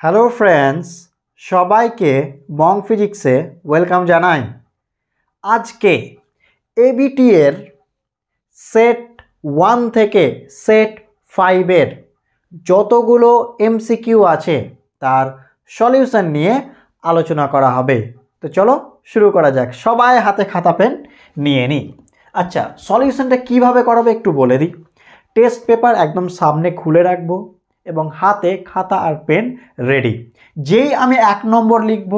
Hello friends, সবাইকে বং ফিজিক্সে welcome জানাই। আজকে এবিটি এর সেট 1 থেকে সেট 5 এর যতগুলো এমসিকিউ আছে তার সলিউশন নিয়ে আলোচনা করা হবে। তো চলো শুরু করা যাক। সবাই হাতে খাতা পেন নিয়ে নিই। আচ্ছা, সলিউশনটা কিভাবে করাবে একটু বলে দিই। টেস্ট পেপার একদম সামনে খুলে রাখবো এবং হাতে খাতা আর পেন রেডি। যেই আমি 1 নম্বর লিখব,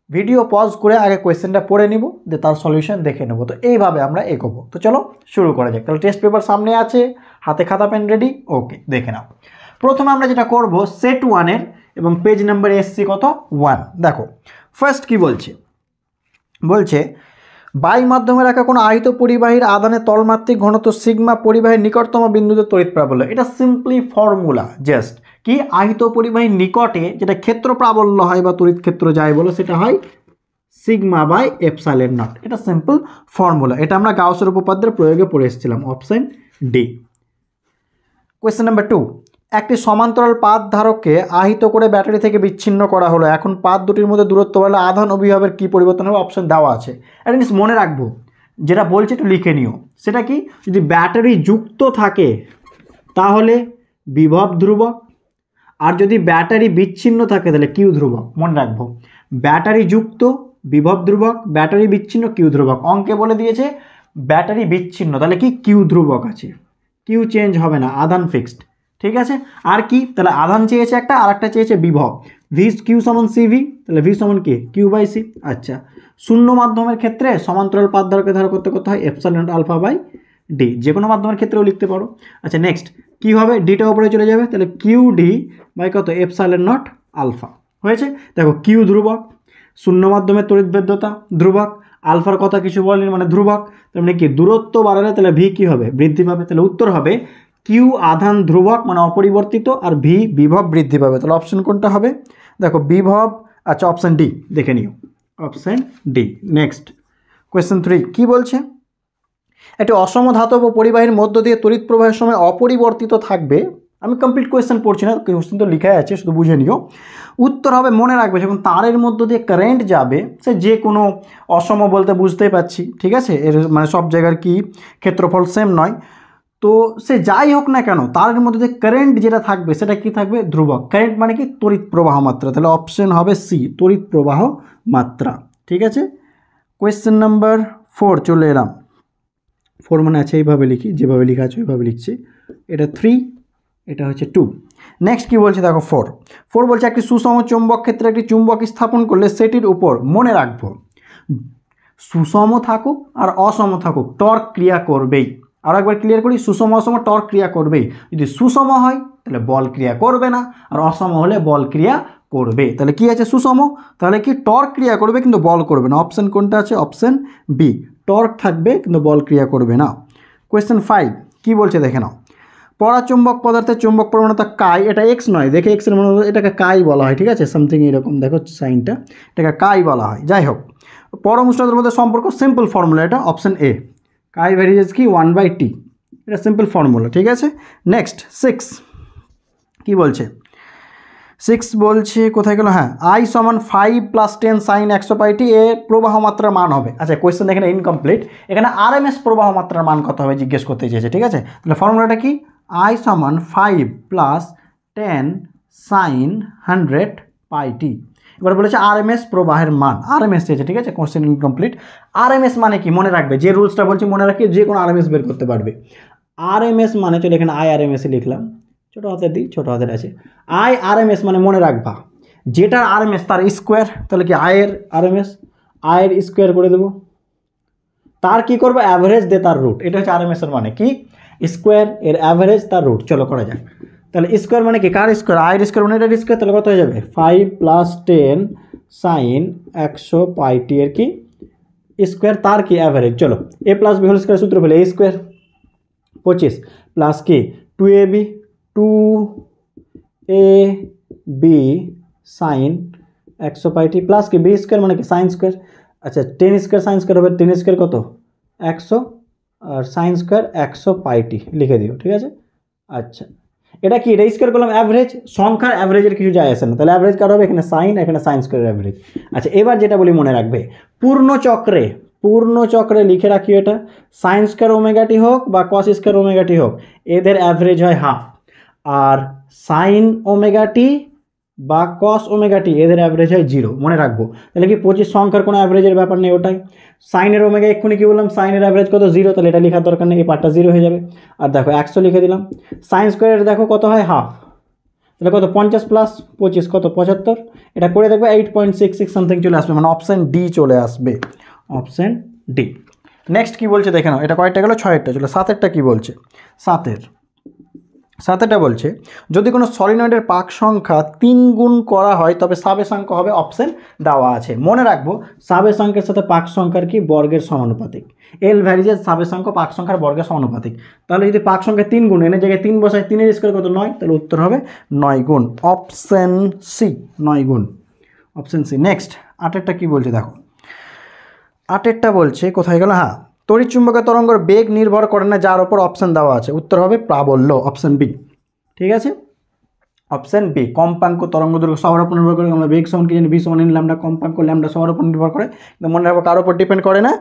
ভিডিও পজ করে আগে কোয়েশ্চেনটা পড়ে নিব, দিয়ে তার সলিউশন দেখে নেব। তো এইভাবে আমরা এগোবো। তো চলো শুরু করা যাক। তাহলে টেস্ট পেপার সামনে আছে, হাতে খাতা পেন রেডি, ওকে দেখে নাও। প্রথমে আমরা যেটা করব, সেট 1 এর এবং পেজ নাম্বার এসসি কত 1। দেখো ফার্স্ট কি বলছে, বায়ু মাধ্যমে রাখা কোনো আহিত পরিবাহীর আধানের তলমাত্রিক ঘনত্ব সিগমা পরিবাহীর নিকটতম বিন্দুতে তড়িৎ প্রাবল্য। এটা সিম্পলি ফর্মুলা, জাস্ট কি আহিত পরিবাহীর নিকটে যেটা ক্ষেত্র প্রাবল্য হয় বা তড়িৎ ক্ষেত্র যায় বলো, সেটা হয় সিগমা বাই এপসাইলন নট। এটা সিম্পল ফর্মুলা, এটা আমরা গাউসের উপপাদ্যের প্রয়োগে পড়ে এসেছিলাম। Option D. কোয়েশ্চেন নাম্বার 2, একটি সমান্তরাল পাত ধারককে আহিত করে ব্যাটারি থেকে বিচ্ছিন্ন করা হলো। এখন পাত দুটির মধ্যে দূরত্ব বাড়লে আধান ও বিভবের কী পরিবর্তন হবে? অপশন দেওয়া আছে। একটা জিনিস মনে রাখবো, যেটা বলছে একটু লিখে নিও। সেটা কি, যদি ব্যাটারি যুক্ত থাকে তাহলে বিভব ধ্রুবক, আর যদি ব্যাটারি বিচ্ছিন্ন থাকে তাহলে কিউ ধ্রুবক। মনে রাখবো, ব্যাটারি যুক্ত বিভব ধ্রুবক, ব্যাটারি বিচ্ছিন্ন কিউ ধ্রুবক। অঙ্কে বলে দিয়েছে ব্যাটারি বিচ্ছিন্ন, তাহলে কি কিউ ধ্রুবক আছে, কিউ চেঞ্জ হবে না, আধান ফিক্সড। ঠিক আছে, আর কি, তাহলে আধান চেয়েছে একটা, আর একটা চেয়েছে বিভব। ভি কিউ সমান সিভি, তাহলে ভি সমান কি কিউ বাই সি। আচ্ছা, শূন্য মাধ্যমের ক্ষেত্রে সমান্তরাল পাত ধারকে ধারা করতে হয় এপসাইলন আলফা বাই ডি। যে কোনো মাধ্যমের ক্ষেত্রেও লিখতে পারো। আচ্ছা নেক্সট কী হবে, ডিটা উপরে চলে যাবে, তাহলে কিউ ডি বাই কত এপসাইলন নট আলফা হয়েছে। দেখো কিউ ধ্রুবক, শূন্য মাধ্যমের তড়িৎভেদ্যতা ধ্রুবক, আলফার কথা কিছু বলেনি মানে ধ্রুবক, তার মানে কি দূরত্ব বাড়ালে তাহলে ভি কী হবে, বৃদ্ধি পাবে। তাহলে উত্তর হবে কিউ আধান ধ্রুবক মানে অপরিবর্তিত, আর ভি বিভব বৃদ্ধি পাবে। তাহলে অপশন কোনটা হবে, দেখো বিভব। আচ্ছা অপশন ডি দেখে নিও, অপশন ডি। নেক্সট কোয়েশ্চেন 3 কি বলছে, একটি অসম ধাতব পরিবাহীর মধ্য দিয়ে তড়িৎ প্রবাহের সময় অপরিবর্তিত থাকবে। আমি কমপ্লিট কোয়েশ্চেন পড়ছি না, কোয়েশ্চেন তো লেখাই আছে, শুধু বুঝে নিও। উত্তর হবে, মনে রাখবে যখন তারের মধ্য দিয়ে কারেন্ট যাবে, সে যে কোনো অসম বলতে বুঝতেই পারছি, ঠিক আছে, এর মানে সব জায়গার কি ক্ষেত্রফল সেম নয়। তো সে যাই হোক না কেন, তারের মধ্যে যে কারেন্ট যেটা থাকবে সেটা কি থাকবে, ধ্রুবক। কারেন্ট মানে কি তড়িৎ প্রবাহ মাত্রা, তাহলে অপশন হবে সি, তড়িৎ প্রবাহ মাত্রা। ঠিক আছে, কোয়েশ্চেন নাম্বার 4 চলে এলাম। 4 মানে আছে এইভাবে লিখি, যেভাবে লেখা আছে ওইভাবে লিখছি। এটা 3, এটা হচ্ছে 2। নেক্সট কি বলছে দেখো 4 বলছে একটি সুষম চৌম্বক ক্ষেত্রে একটি চুম্বক স্থাপন করলে সেটির উপর, মনে রাখবো সুষম থাকুক আর অসম থাকুক টর্ক ক্রিয়া করবেই। আরও একবার ক্লিয়ার করি, সুষম অসম টর্ক ক্রিয়া করবেই। যদি সুষম হয় তাহলে বল ক্রিয়া করবে না, আর অসম হলে বল ক্রিয়া করবে। তাহলে কি আছে সুষম, তাহলে কি টর্ক ক্রিয়া করবে কিন্তু বল করবে না। অপশন কোনটা আছে, অপশন বি, টর্ক থাকবে কিন্তু বল ক্রিয়া করবে না। কোয়েশ্চেন 5 কি বলছে দেখে নাও, পরাচুম্বক পদার্থের চুম্বক প্রবণতা কাই, এটা এক্স নয়, দেখে এক্সের মনে এটাকে কাই বলা হয়, ঠিক আছে, সামথিং এরকম দেখো সাইনটা, এটাকে কাই বলা হয়। যাই হোক, পরম উষ্ণতার মধ্যে সম্পর্ক সিম্পল ফর্মুলা, এটা অপশন এ, কাই ভ্যারিয়েজ কি 1/T, এটা সিম্পল ফর্মুলা। ঠিক আছে, নেক্সট 6 কি বলছে, 6 বলছে কোথায় গেল, হ্যাঁ, আই সমান 5 + 10 sin 100πt এ প্রবাহ মাত্রার মান হবে। আচ্ছা কোয়েশ্চেন এখানে ইনকমপ্লিট, এখানে আরএমএস প্রবাহ মাত্রার মান কত হবে জিজ্ঞেস করতে চেয়েছে। ঠিক আছে, তাহলে ফর্মুলাটা কি, আই সমান 5 + 10 sin 100πt। এবার বলেছে আরএমএস প্রবাহের মান, আরএমএস চেয়েছে। ঠিক আছে, কোয়েশ্চেন ইনকমপ্লিট। আরএমএস মানে কি, মনে রাখবে যে রুলসটা বলছি মনে রাখি, যে কোনো আরএমএস বের করতে পারবে। আরএমএস মানে চলো এখানে আই আরএমএস লিখলাম, ছোটো হাতের দিই, ছোটো হাতের আছে। আই আরএমএস মানে মনে রাখবা যেটার আরএমএস তার স্কোয়ার, তাহলে কি আয়ের আরএমএস, আয়ের স্কোয়ার করে দেবো, তার কি করবো অ্যাভারেজ দে তার রুট। এটা হচ্ছে আরএমএস এর মানে কি, স্কোয়ার এর অ্যাভারেজ তার রুট। চলো করা যাক। তাহলে স্কোয়ার মানে কি, কার স্কোয়ার, আয়ের স্কোয়ার মানে এটার স্কোয়ার, তাহলে কত হয়ে যাবে 5 + 10 sin 100πt এর কি স্কোয়ার, তার কি অ্যাভারেজ। চলো a + b হোল স্কোয়ার সূত্র পেলে a স্কোয়ার 25 প্লাস কি 2ab 2ab sin 100πt plus কি b স্কোয়ার মানে কি সাইন স্কোয়ার। আচ্ছা 10 স্কোয়ার সাইন স্কোয়ার হবে, 10 স্কোয়ার কত 100, আর সাইন স্কোয়ার 100πt লিখে দিও। ঠিক আছে, আচ্ছা এটা কি, এটা স্কোয়ার করলাম অ্যাভারেজ, সংখ্যার অ্যাভারেজের কিছু যায় আসে না, তাহলে অ্যাভারেজ কার হবে এখানে সাইন, এখানে সাইন স্কোয়ার অ্যাভারেজ। আচ্ছা এবার যেটা বলি মনে রাখবে, পূর্ণ চক্রে লিখে রাখি এটা, সাইন স্কোয়ার ওমেগাটি হোক বা কস স্কোয়ার ওমেগাটি হোক, এদের অ্যাভারেজ হয় হাফ, আর সাইন ওমেগাটি বা কস ওমেগাটি এদের অ্যাভারেজ হয় 0, মনে রাখবো। তাহলে কি 25 সংখ্যার কোনো অ্যাভারেজের ব্যাপার নেই, ওটাই সাইনের ওমেগা, এক্ষুনি কি বললাম সাইনের অ্যাভারেজ কত 0, তাহলে এটা লেখার দরকার নেই, এই পার্টটা 0 হয়ে যাবে। আর দেখো 100 লিখে দিলাম, সাইন স্কোয়ারের দেখো কত হয় হাফ, তাহলে কত 50 প্লাস 25 কত 75, এটা করে দেখবে 8.66 সামথিং চলে আসবে, মানে অপশান ডি চলে আসবে, অপশান ডি। নেক্সট কি বলছে দেখে নাও, এটা কয়েকটা গেলো, 6এরটা চলো, 7এরটা কি বলছে, 7এরটা বলছে যদি কোনো সলিনয়েডের পাক সংখ্যা 3 গুণ করা হয় তবে সাবেশাঙ্ক হবে, অপশন দেওয়া আছে। মনে রাখবো সাবেশাঙ্কের সাথে পাক সংখ্যার কি বর্গের সমানুপাতিক, এল ভ্যারিজের সাবেশাঙ্ক পাক সংখ্যার বর্গের সমানুপাতিক। তাহলে যদি পাক সংখ্যা 3 গুণ, এনে জায়গায় 3 বসায়, 3-এর স্কোয়ার কত 9, তাহলে উত্তর হবে 9 গুণ, অপশন সি 9 গুণ, অপশন সি। নেক্সট 8এরটা কি বলছে দেখো, 8এরটা বলছে কোথায় গেল, হ্যাঁ তড়িৎচুম্বকের তরঙ্গের বেগ নির্ভর করে না যার ওপর, অপশন দেওয়া আছে, উত্তর হবে প্রাবল্য, অপশন বি। ঠিক আছে, অপশন বি। কম্পাঙ্ক তরঙ্গ দৈর্ঘ্য সবার উপর নির্ভর করে, আমরা বেগ সমান কি জানি, বি সমান এন ল্যামডা, কম্পাঙ্ক ল্যামডা সবার উপর নির্ভর করে, কিন্তু মনে রাখবো কার উপর ডিপেন্ড করে না,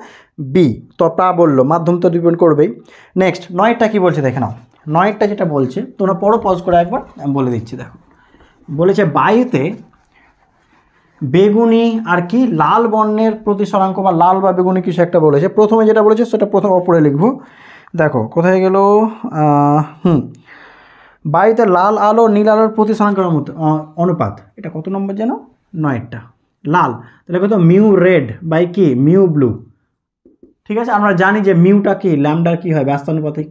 বি, তো প্রাবল্য, মাধ্যম তো ডিপেন্ড করবেই। নেক্সট 9টা কি বলছে দেখে নাও, 9টা যেটা বলছে তোমরা পড়ো পজ করে একবার, আমি বলে দিচ্ছি দেখো, বলেছে বায়ুতে বেগুনি আর কি লাল বর্ণের প্রতিসরাঙ্ক বা লাল বা বেগুনি কিছু একটা বলেছে, প্রথমে যেটা বলেছে সেটা প্রথম ওপরে লিখবো, দেখো কোথায় গেল, বায়ুতে লাল আলো নীল আলোর প্রতিসরাঙ্কের অনুপাত, এটা কত নম্বর যেন, 9টা, লাল তাহলে কত মিউ রেড বাই কি মিউ ব্লু। ঠিক আছে, আমরা জানি যে মিউটা কি ল্যামডার কি হয় ব্যস্তানুপাতিক,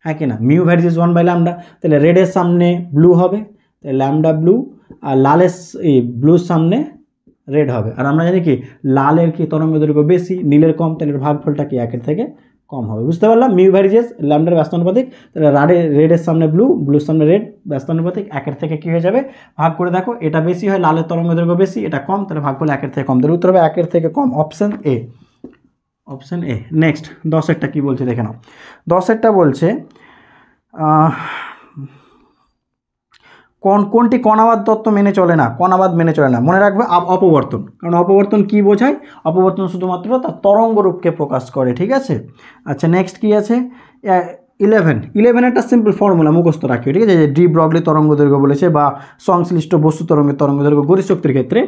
হ্যাঁ কি না, মিউ ভ্যারিজেস 1 বাই ল্যামডা, তাহলে রেডের সামনে ব্লু হবে, তাহলে ল্যামডা ব্লু, আর লালের ব্লুর সামনে রেড হবে। আর আমরা জানি কি লালের কি তরঙ্গ দৈর্ঘ্য বেশি, নীলের কম, তাহলে ভাগফলটা কি 1-এর থেকে কম হবে, বুঝতে পারলাম। মিউ ভ্যারিজেস ল্যামডার ব্যস্তানুপাতিক, তাহলে রেডের সামনে ব্লু, ব্লুর সামনে রেড, ব্যস্তানুপাতিক, 1-এর থেকে কী হয়ে যাবে ভাগ করে দেখো, এটা বেশি হয় লালের তরঙ্গ দৈর্ঘ্য বেশি, এটা কম, তাহলে ভাগ করলে 1-এর থেকে কম, তাহলে উত্তর হবে 1-এর থেকে কম, option A, option A. Next 10এরটা কী বলছে দেখে নাও, 10এরটা বলছে কোনটি কণাবাদ তত্ত্ব মেনে চলে না, কণাবাদ মেনে চলে না, মনে রাখবে অপবর্তন, কারণ অপবর্তন কি বোঝায়, অপবর্তন শুধুমাত্র তার তরঙ্গ রূপকে প্রকাশ করে। ঠিক আছে, আচ্ছা নেক্সট কি আছে, 11 একটা সিম্পল ফর্মুলা মুখস্থ রাখি, ঠিক আছে, যে ডি ব্রগলি তরঙ্গ দৈর্ঘ্য বলেছে, বা সংশ্লিষ্ট বস্তু তরঙ্গের তরঙ্গ দৈর্ঘ্য গড়ি শক্তির ক্ষেত্রে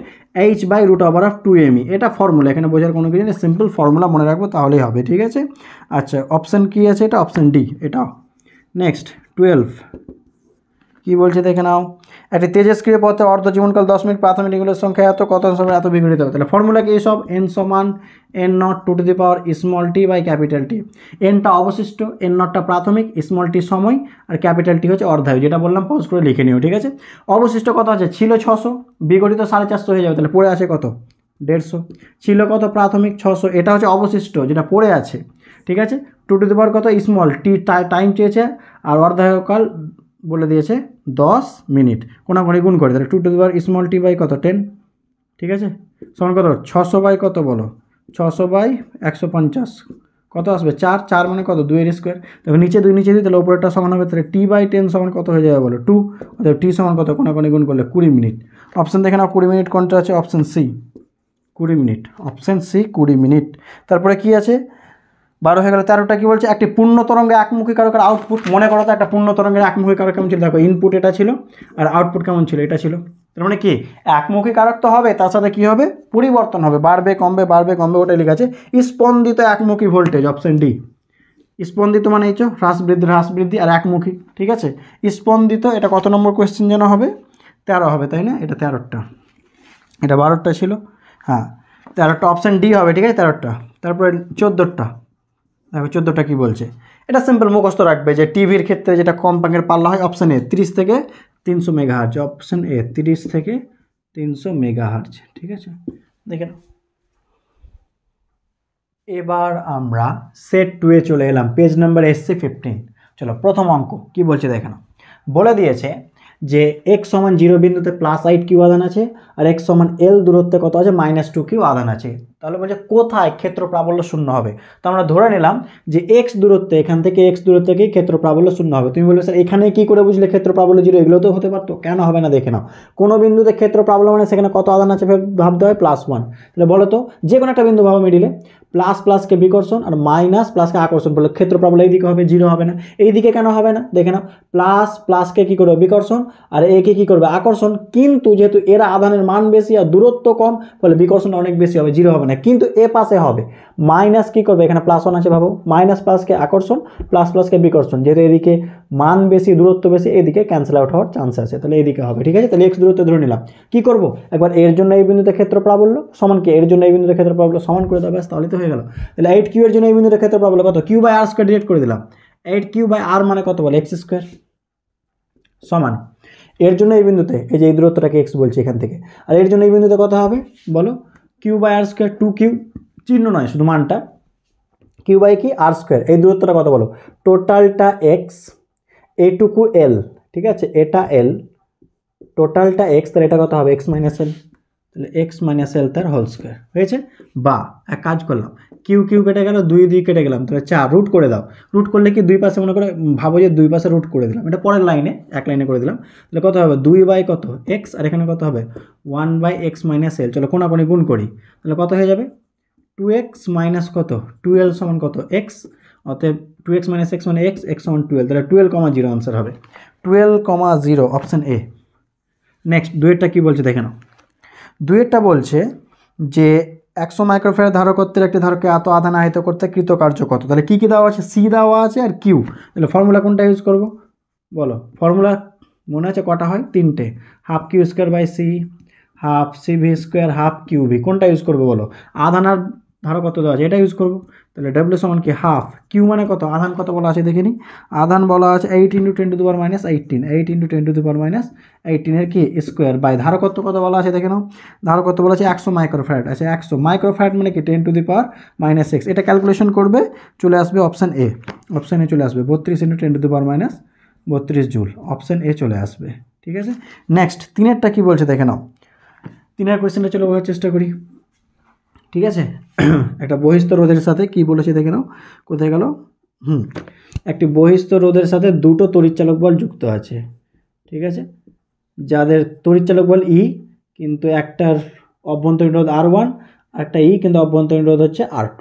h/√2me, এটা ফর্মুলা, এখানে বোঝার কোনো কিছু নেই, সিম্পল ফর্মুলা মনে রাখবো তাহলেই হবে। ঠিক আছে, আচ্ছা অপশান কি আছে, এটা অপশান ডি এটা। নেক্সট 12 কি বলছে দেখে নাও, একটি তেজস্ক্রিয় পথে অর্ধ জীবনকাল 10 মিনিট, প্রাথমিক এগুলোর সংখ্যা এত, কত সময় এত বিঘটিত হবে, তাহলে ফর্মুলা কি সব, n সমান n naught two to the power small T by capital T, এনটা অবশিষ্ট, n নটটা প্রাথমিক, স্মল টি সময়, আর ক্যাপিটাল টি হচ্ছে অর্ধায়ু, যেটা বললাম পজ করে লিখে নিও। ঠিক আছে, অবশিষ্ট কত আছে, ছিল 600, বিঘটিত 450 হয়ে যাবে, তাহলে পড়ে আছে কত 150, ছিল কত প্রাথমিক 600, এটা হচ্ছে অবশিষ্ট যেটা পড়ে আছে। ঠিক আছে, টু টু দি পাওয়ার কত স্মল টি টাইম চেয়েছে, আর অর্ধায়ুকাল বলে দিয়েছে 10 মিনিট, কোনাকুনি গুণ করে, তাহলে two to the power small T by কত 10, ঠিক আছে, সমান কত 600 বাই কত বলো, 600 বাই 150 কত আসবে 4 মানে কত 2-এর স্কোয়ার, দেখো নিচে 2 নিচে 2, তাহলে উপরেরটা সমান হবে, তাহলে t/10 সমান কত হয়ে যাবে বলো 2, অর্থাৎ টি সমান কত, কোনাকুনি গুণ করলে 20 মিনিট। অপশান দেখে নাও 20 মিনিট কোনটা আছে, option C 20 minute, option C 20 minute. তারপরে কি আছে 12 হয়ে গেল। 13টা কি বলছে, একটি পূর্ণ তরঙ্গে একমুখী কারকের আউটপুট, মনে করো তো একটা পূর্ণ তরঙ্গের একমুখী কারক কেমন ছিল, দেখো ইনপুট এটা ছিল আর আউটপুট কেমন ছিল, এটা ছিল, তার মানে কি একমুখী কারক তো হবে, তার সাথে কি হবে পরিবর্তন হবে, বাড়বে কমবে বাড়বে কমবে, ওটাই লেখা আছে। স্পন্দিত একমুখী ভোল্টেজ, অপশন ডি। স্পন্দিত মানে এই হ্রাস বৃদ্ধি আর একমুখী। ঠিক আছে, স্পন্দিত এটা কত নম্বর কোয়েশ্চেন যেন হবে, 13 হবে তাই না, এটা 13টা, এটা 12টা ছিল, হ্যাঁ 13টা, অপশান ডি হবে। ঠিক আছে 13টা, তারপরে 14টা, দেখো 14টা কী বলছে, এটা সিম্পল মুখস্থ রাখবে যে টিভির ক্ষেত্রে যেটা কম্পাঙ্কের পাল্লা হয়, অপশান এ 30 থেকে 300 মেগাহার্জ, অপশান এ 30 থেকে 300 মেগাহার্জ। ঠিক আছে, দেখে নাও। এবার আমরা সেট 2-এ চলে এলাম, পেজ নাম্বার এসছে 15। চলো প্রথম অঙ্ক কি বলছে দেখে নাও, বলে দিয়েছে যে x সমান 0 বিন্দুতে +8 কিউ আধান আছে, আর x সমান l দূরত্বে কত আছে -2 কিউ আধান আছে। তাহলে বলছে কোথায় ক্ষেত্র প্রাবল্য শূন্য হবে। তো আমরা ধরে নিলাম যে এক্স দূরত্বে, এখান থেকে এক্স দূরত্বেই ক্ষেত্র প্রাবল্য শূন্য হবে। তুমি বলবে স্যার এখানে কি করে বুঝলে ক্ষেত্র প্রাবল্য জিরো? এগুলো তো হতে পারতো, কেন হবে না দেখে নাও। কোনো বিন্দুতে ক্ষেত্র প্রাবল্য মানে সেখানে কত আধান আছে ভাবতে হয়, +1। তাহলে বলো তো যে কোনো একটা বিন্দু ভাবো মিডিলে, প্লাস প্লাসকে বিকর্ষণ আর মাইনাস প্লাসকে আকর্ষণ করলে ক্ষেত্র প্রাবল্য এইদিকে হবে, জিরো হবে না। এইদিকে কেন হবে না দেখে নাও, প্লাস প্লাসকে কী করবে বিকর্ষণ আর একে কী করবে আকর্ষণ, কিন্তু যেহেতু এরা আধানের মান বেশি আর দূরত্ব কম ফলে বিকর্ষণ অনেক বেশি হবে, জিরো হবে না। কিন্তু এ পাশে হবে মাইনাস কী করবে, এখানে +1 আছে ভাবো, মাইনাস প্লাসকে আকর্ষণ প্লাস প্লাসকে বিকর্ষণ, যেহেতু এদিকে মান বেশি দূরত্ব বেশি এদিকে ক্যান্সেল আউট হওয়ার চান্স আছে, তাহলে এদিকে হবে। ঠিক আছে, তাহলে এক্স দূরত্ব ধরে নিলাম। কী করবো একবার এর জন্য এই বিন্দুতে ক্ষেত্র প্রাবল্য সমান কি এর জন্য এই বিন্দুতে ক্ষেত্র প্রাবল্য সমান করে দেওয়া, ব্যাস তাহলে তো হয়ে গেল। তাহলে 8q এর জন্য এই বিন্দুতে ক্ষেত্র প্রাবল্য কত, q/r² ডিরেক্ট করে দিলাম। 8q/r মানে কত বলে x² সমান এর জন্য এই বিন্দুতে এই যে এই দূরত্বটাকে x বলছি এখান থেকে, আর এর জন্য এই বিন্দুতে কত হবে বলো, q/r², 2q চিহ্ন নয় শুধু মানটা, q/r², এই দূরত্বটা কত বলো, টোটালটা x, এইটুকু l, ঠিক আছে এটা l, টোটালটা x, তাহলে এটা কত হবে x - l, তাহলে x - l তার হোল স্কোয়ার হয়েছে। বা এক কাজ করলাম, কিউ কিউ কেটে গেল, 2 কেটে গেলাম, তাহলে 4 রুট করে দাও। রুট করলে কি দুই পাশে মনে করে ভাবো যে দুই পাশে রুট করে দিলাম, এটা পরের লাইনে এক লাইনে করে দিলাম। তাহলে কত হবে 2 কত x, আর এখানে কত হবে 1/x - l। চলো কোনাকুনি গুণ করি, তাহলে কত হয়ে যাবে 2x মাইনাস কত 12 সমান কত x, অতএব 2x - x মানে x, x সমান 12, তাহলে 12,0 আনসার হবে 12,0 অপশান এ। নেক্সট দুয়েরটা কী বলছে দেখে নাও। দুয়েরটা বলছে যে 100 মাইক্রোফ্যারাড ধারকত্বের একটি ধারকে এত আধান আহিত করতে কৃতকার্য কত। তাহলে কী কী দেওয়া আছে, সি দেওয়া আছে আর কিউ। তাহলে ফর্মুলা কোনটা ইউজ করব বলো, ফর্মুলা মনে আছে কটা হয়, 3টে, ½ q²/c, half cv², half qv, কোনটা ইউজ করবো বলো, আধান আর ধারকত্ব দেওয়া আছে এটা ইউজ করবো। তাহলে ডব্লিউ সমান কি হাফ, কিউ মানে কত, আধান কত বলা আছে দেখে নিই, আধান বলা আছে 8 × 10⁻18, 8 × 10⁻18 এর কি স্কোয়ার বাই ধারকত্ব কত বলা আছে দেখে নাও, ধারকত্ব বলা আছে 100 মাইক্রোফ্যারাড। আচ্ছা 100 মাইক্রোফ্যারাড মানে কি 10⁻⁻6, এটা ক্যালকুলেশন করবে চলে আসবে অপশান এ, অপশান এ চলে আসবে 32 × 10⁻32 জুল, অপশান এ চলে আসবে। ঠিক আছে, নেক্সট তিনেরটা কি বলছে দেখে নাও। তিনের কোয়েশ্চেনটা চলো বোঝার চেষ্টা করি। ঠিক আছে, একটা বহিস্থ রোধের সাথে কি বলেছে দেখে নাও, কোথায় গেল, একটি বহিস্থ রোধের সাথে দুটো তড়িৎচালক বল যুক্ত আছে। ঠিক আছে, যাদের তড়িৎচালক বল ই, কিন্তু একটার অভ্যন্তরীণ রোধ R1, একটা ই কিন্তু অভ্যন্তরীণ রোধ হচ্ছে R2,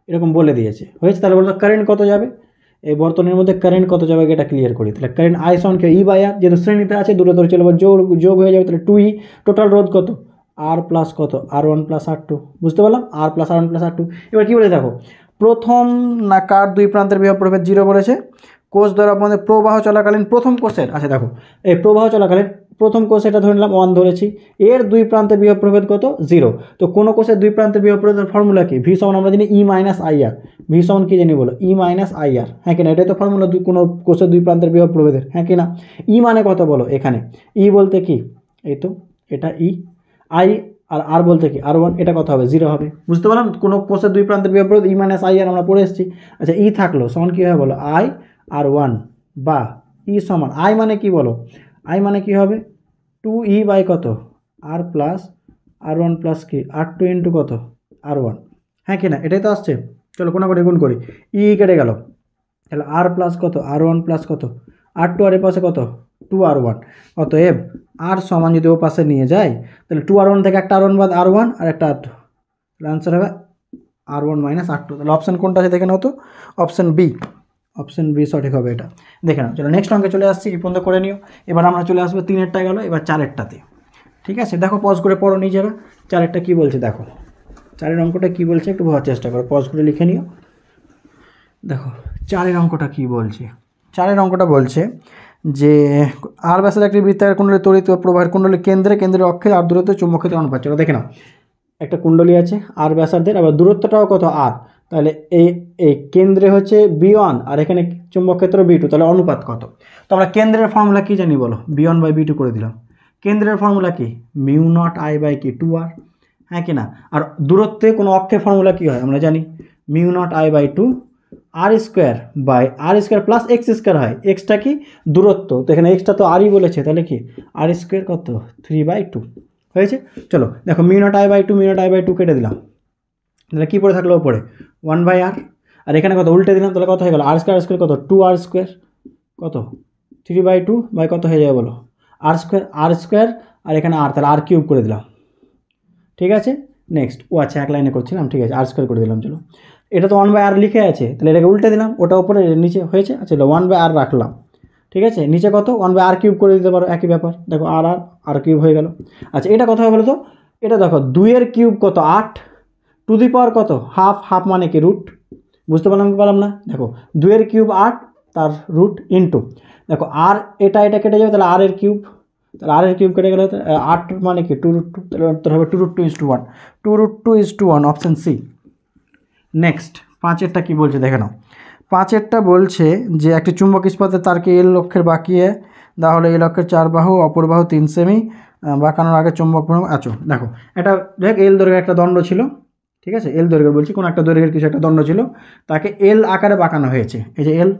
এরকম বলে দিয়েছে হয়েছে। তাহলে বলতো কারেন্ট কত যাবে, এই বর্তনীর মধ্যে কারেন্ট কত যাবে এটা ক্লিয়ার করি। তাহলে কারেন্ট I সমান কি E/R, যেহেতু শ্রেণীতে আছে দুটো তড়িৎচালক বল যোগ হয়ে যাবে, তাহলে 2E, টোটাল রোধ কত R প্লাস কত R1 + R2, বুঝতে পারলাম, R প্লাস R1 + R2। এবার কী বলে দেখো, প্রথম না কার দুই প্রান্তের বিভব প্রভেদ 0 বলেছে, কোষ দ্বারা মধ্যে প্রবাহ চলাকালীন প্রথম কোষের, আচ্ছা দেখো এই প্রবাহ চলাকালীন প্রথম কোষ এটা ধরে নিলাম 1 ধরেছি, এর দুই প্রান্তের বিভব প্রভেদ কত 0। তো কোনো কোষের দুই প্রান্তের বিভব প্রভেদের ফর্মুলা কি, ভি সমান আমরা জানি E - IR, ভি সমান কি জানি বলো E - IR, হ্যাঁ কিনা, এটাই তো ফর্মুলা কোনো কোষের দুই প্রান্তের বিভব প্রভেদের, হ্যাঁ কিনা। ই মানে কত বলো, এখানে ই বলতে কি এই তো এটা ই, আই আর আর বলতে কি R1, এটা কত হবে 0 হবে, বুঝতে পারলাম। কোনো কোষের দুই প্রান্তের বিভব প্রভেদ E - IR আমরা পড়ে এসেছি। আচ্ছা ই থাকলো সমান কী হবে বলো IR1, বা ই সমান আই মানে কি বলো, আই মানে কি হবে 2E বাই কত R প্লাস R1 প্লাস কি R2 ইন্টু কত R1, হ্যাঁ কিনা, এটাই তো আসছে। চলো কোনো করে গুণ করি, ই কেটে গেল, তাহলে R প্লাস কত R1 প্লাস কত R2, আর এর পাশে কত 2R1, অতএব আর সমান যদি ও পাশে নিয়ে যায় তাহলে 2R1 থেকে একটা R1 বাদ R1 আর একটা R2, তাহলে আনসার হবে R1 - R2। তাহলে অপশান কোনটা আছে দেখে নাও তো, অপশান বি, অপশান বি সঠিক হবে এটা, দেখে নাও। চলো নেক্সট অঙ্কে চলে আসছি, এই পর্যন্ত করে নিও। এবার আমরা চলে আসবো 3এরটা গেল, এবার 4এরটাতে। ঠিক আছে, দেখো পজ করে পড়ো নিজেরা, 4এরটা কী বলছে দেখো, 4এর অঙ্কটা কী বলছে একটু বোঝার চেষ্টা করো, পজ করে লিখে নিও। দেখো 4এর অঙ্কটা কী বলছে, 4এর অঙ্কটা বলছে যে আর ব্যাসের একটি বৃত্তাকার কুণ্ডলী তড়িৎ প্রবাহের কুণ্ডলী কেন্দ্রের অক্ষে আর দূরত্বে চুম্বক ক্ষেত্রের অনুপাত। চলো দেখে নাও, একটা কুণ্ডলী আছে আর ব্যাসার্ধের, আবার দূরত্বটাও কত আর, তাহলে এই কেন্দ্রে হচ্ছে B1 আর এখানে চুম্বক ক্ষেত্র B2, তাহলে অনুপাত কত। তো আমরা কেন্দ্রের ফর্মুলা কী জানি বলো, B1/B2 করে দিলাম। কেন্দ্রের ফর্মুলা কি μ0I/কি 2R, হ্যাঁ কি না। আর দূরত্বে কোনো অক্ষের ফর্মুলা কী হয় আমরা জানি μ0I/2 R² প্লাস x² হয়, এক্সটা কি দূরত্ব, তো এখানে এক্সটা তো আরই বলেছে, তাহলে কি R² কত 3/2 হয়েছে। চলো দেখো μ0I/2 কেটে দিলাম, তাহলে কী পড়ে থাকলো ওপরে 1/r, আর এখানে কত উল্টে দিলাম, তাহলে কত হয়ে গেল r² কত 2r² কত 3/2 বাই কত হয়ে যাবে বলো r² আর এখানে r, তাহলে r³ করে দিলাম। ঠিক আছে, নেক্সট ও আচ্ছা এক লাইনে করছিলাম, ঠিক আছে r² করে দিলাম। চলো এটা তো 1/r লিখে আছে, তাহলে এটাকে উল্টে দিলাম, ওটা উপরে নিচে হয়েছে, আচ্ছা 1/r রাখলাম। ঠিক আছে, নিচে কত 1/r³ করে দিতে পারো, একই ব্যাপার, দেখো r³ হয়ে গেল। আচ্ছা এটা কত হবে বলো তো, এটা দেখো 2 এর কিউব কত 8 টু দি পাওয়ার কত হাফ মানে কি রুট, বুঝতে পারলাম কি পারলাম না, দেখো 2 এর কিউব 8 তার রুট ইন্টু, দেখো আর এটা কেটে যাবে, তাহলে r এর কিউব, তাহলে r এর কিউব কেটে গেলে 8 মানে কি 2√2, তাহলে উত্তর হবে 2√2:1, 2√2:1 অপশান সি। নেক্সট 5এরটা কী বলছে দেখে নাও। 5এরটা বলছে যে একটি চুম্বক ইস্পাতের তারকে এল অক্ষের বাঁকিয়ে দেওয়া হলে এল অক্ষের 4 বাহু অপর বাহু 3 সেমি বাঁকানোর আগে চুম্বক ভ্রমণ। আচ্ছা দেখো এটা দেখ এল দৈর্ঘ্যের একটা দণ্ড ছিল, ঠিক আছে এল দৈর্ঘ্যের বলছি, কোনো একটা দৈর্ঘ্যের কিছু একটা দণ্ড ছিল, তাকে এল আকারে বাঁকানো হয়েছে, এই যে এল,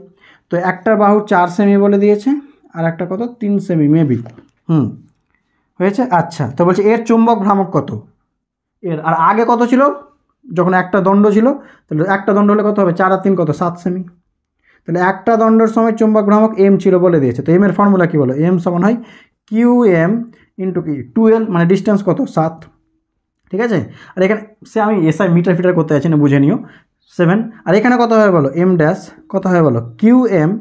তো একটা বাহু 4 সেমি বলে দিয়েছে আর একটা কত 3 সেমি মেবি, হয়েছে। আচ্ছা তো বলছে এর চুম্বক ভ্রামক কত, এর আর আগে কত ছিল যখন একটা দণ্ড ছিল, তাহলে একটা দণ্ড হলে কত হবে 4 আর 3 কত 7 সেমি, তাহলে একটা দণ্ডের সময় চুম্বক ভ্রামক এম ছিল বলে দিয়েছে, তো এম এর ফর্মুলা কী বলো, এম সমান হয় QM ইন্টু কি 2L মানে ডিস্টেন্স কত 7, ঠিক আছে। আর এখানে সে আমি এসআই মিটার ফিটার করতে যাচ্ছি না, বুঝে নিও 7, আর এখানে কত হয় বলো এম ড্যাশ কত হয় বলো QM,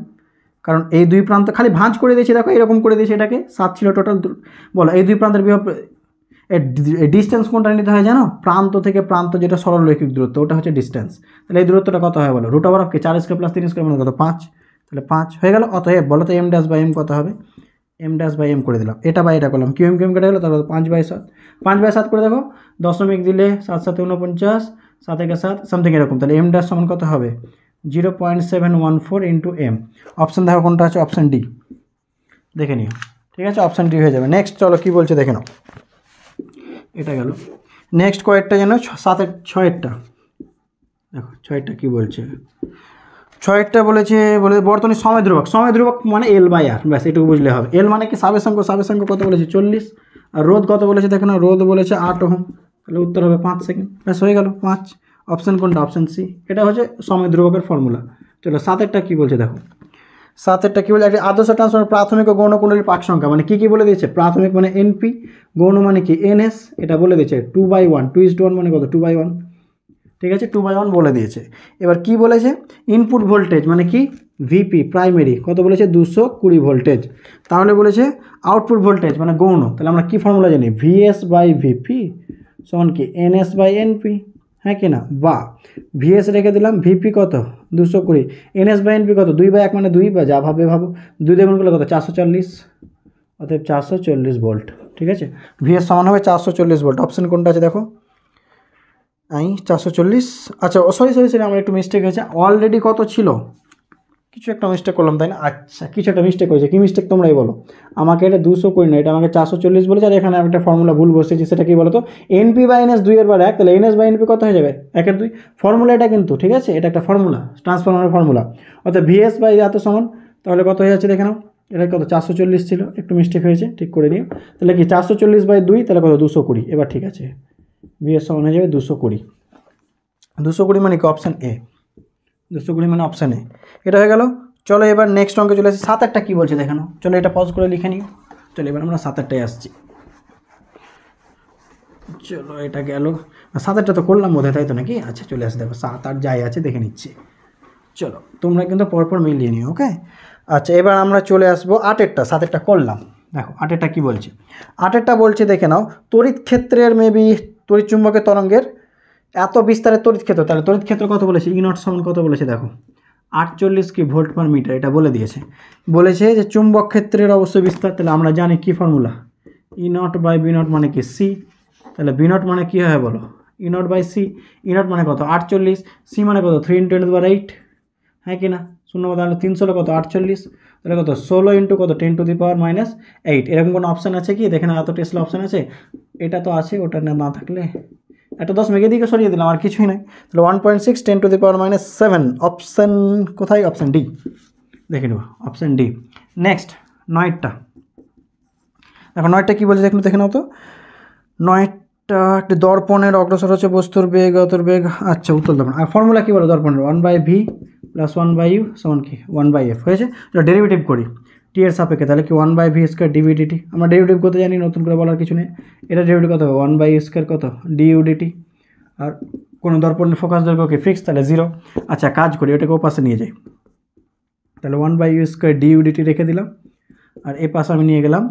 কারণ এই দুই প্রান্ত খালি ভাঁজ করে দিয়েছি, দেখো এরকম করে দিয়েছি, এটাকে 7 ছিল টোটাল, বলো এই দুই প্রান্তের বিভব ডিস্টেন্স কোনটা নিতে হয় জানো, প্রান্ত থেকে প্রান্ত যেটা সরলরৈখিক দূরত্ব ওটা হচ্ছে ডিস্টেন্স, তাহলে এই দূরত্বটা কত হয় বলো √ কি 4² + 3² মানে কত 5, তাহলে 5 হয়ে গেল। অতএব বলো তো এম ড্যাশ বাই এম কত হবে, এম ড্যাশ বাই এম করে দিলাম, এটা বাই এটা করলাম, QM কেটে গেলো, তারপর 5/7, 5/7 করে দেখো দশমিক দিলে 7 7 49, 7 একে 7 সামথিং এরকম, তাহলে এম ড্যাশ সমান কত হবে 0.714 ইন্টু এম। অপশান দেখো কোনটা আছে, অপশান ডি, দেখে নিও, ঠিক আছে অপশান ডি হয়ে যাবে। নেক্সট চলো কী বলছে দেখে নাও, এটা গেল। নেক্সট কয়েকটা যেন 6এরটা দেখো, 6এরটা কী বলছে, 6এরটা বলে বর্তনী সময় ধ্রুবক মানে L/R, ব্যাস এটুকু বুঝলে হবে। এল মানে কি সাবেশাঙ্ক কত বলেছে 40, আর রোধ কত বলেছে দেখো না, রোধ বলেছে 8 ওহম, তাহলে উত্তর হবে 5 সেকেন্ড, ব্যাস হয়ে গেল 5। অপশান কোনটা, অপশান সি, এটা হচ্ছে সময় ধ্রুবকের ফর্মুলা। চলো 7এরটা কী বলছে দেখো, 7এরটা কী বলছে, একটি আদর্শ ট্রান্সফর্মার প্রাথমিক ও গৌণ কুণ্ডলীর পাক সংখ্যা মানে কী বলে দিয়েছে, প্রাথমিক মানে NP, গৌণ মানে কি NS, এটা বলে দিয়েছে 2/1, 2:1 মানে কত 2/1, ঠিক আছে 2/1 বলে দিয়েছে। এবার কি বলেছে, ইনপুট ভোল্টেজ মানে কি VP প্রাইমারি কত বলেছে 220 ভোল্টেজ, তাহলে বলেছে আউটপুট ভোল্টেজ মানে গৌণ, তাহলে আমরা কি ফর্মুলা জানি VS/VP সমান কি NS/NP, হ্যাঁ কি না, বা VS রেখে দিলাম, VP কত 220, NS/NP কত 2/1 মানে 2, বা যা ভাবে ভাবো 2 দিয়ে গুণ করলে কত 440, অতএব 440 ভোল্ট, ঠিক আছে VS সমান হবে 440 ভোল্ট। অপশান কোনটা আছে দেখো 440, আচ্ছা সরি আমার একটু মিস্টেক হয়েছে, অলরেডি কত ছিল, কিছু একটা মিস্টেক করলাম তাই না, আচ্ছা কিছু একটা মিস্টেক হয়েছে, কী মিস্টেক তোমরাই বলো, আমাকে এটা 220 না, এটা আমাকে 440 বলেছে, আর এখানে একটা ফর্মুলা ভুল বসেছি, সেটা কি বলো তো NP/NS 2/1, তাহলে NS/NP কত হয়ে যাবে 1/2 ফর্মুলা এটা কিন্তু, ঠিক আছে এটা একটা ফর্মুলা ট্রান্সফরমারের ফর্মুলা, অর্থাৎ VS/, এত সমান, তাহলে কত হয়ে যাচ্ছে দেখে নাও, এটা কত 440 ছিল, একটু মিস্টেক হয়েছে ঠিক করে নিও, তাহলে কি 440/2 তাহলে কত 220, এবার ঠিক আছে VS সমান হয়ে যাবে 220, 220 মানে কি অপশান এ, 220 মানে অপশান এ, এটা হয়ে গেল। চলো এবার নেক্সট অঙ্কে চলে আসি, 7এরটা কী বলছে দেখানো, চলো এটা পজ করে লিখে নিও। চলো এবার আমরা 7এরটায় আসছি, চলো এটা গেল, 7এরটা তো করলাম বোধহয় তাই তো নাকি, আচ্ছা চলে আসে দেখো 7 8 যাই আছে দেখে নিচ্ছি, চলো তোমরা কিন্তু পরপর মিলিয়ে নিও, ওকে। আচ্ছা এবার আমরা চলে আসবো 8এরটা, 7এরটা করলাম, দেখো 8এরটা কী বলছে, 8এরটা বলছে দেখে নাও, তড়িৎ ক্ষেত্রের মেবি তড়িৎ চুম্বকের তরঙ্গের এত বিস্তারের তড়িৎ ক্ষেত্র, তাহলে তড়িৎ ক্ষেত্র কত বলেছে E0 সমান কত বলেছে দেখো 48 কি ভোল্ট পার মিটার, এটা বলে দিয়েছে, বলেছে যে চুম্বক ক্ষেত্রের অবশ্যই বিস্তার, তাহলে আমরা জানি কি ফর্মুলা E0/B0 মানে কি C, তাহলে B0 মানে কী হয় বলো E0/C, E0 মানে কত 48, C মানে কত 3 × 10⁸, হ্যাঁ কি না, শূন্য তাহলে 300 কত 48, তাহলে কত 16 ইন্টু কত 10⁸8, এরকম কোনো অপশান আছে কি দেখে না, এত টেসলা অপশান আছে, এটা তো আছে, ওটা না থাকলে একটা 10 মেঘে দিকে সরিয়ে দিলাম, আর কিছুই নয়, তাহলে 1.6 10⁻⁷ অপশান কোথায়, অপশান ডি, দেখে নেব অপশান ডি। নেক্সট 9টা দেখো, 9টা কী বলছে দেখে নাও তো, 9টা একটি দর্পণের অগ্রসর হচ্ছে বস্তুর বেগ অতর বেগ। আচ্ছা, উত্তর দর্পণ। আর ফর্মুলা কী বলো দর্পণের? 1/v + 1/u সমান কি 1/f হয়েছে। এটা ডেরিভেটিভ করি টি এর সাপেক্ষে, তাহলে কি 1/v² dv/dt। আমরা ডেরিভেটিভ করতে জানি, নতুন করে বলার কিছু নেই। এটা ডেরিভেটিভ কত হবে? 1/u² কত du/dt। আর কোনো দর্পণের ফোকাস দৈর্ঘ্য কি ফিক্স, তাহলে 0। আচ্ছা, কাজ করি, ওটাকে ও পাশে নিয়ে যাই, তাহলে 1/u² du/dt রেখে দিলাম। আর এ পাশে আমি নিয়ে গেলাম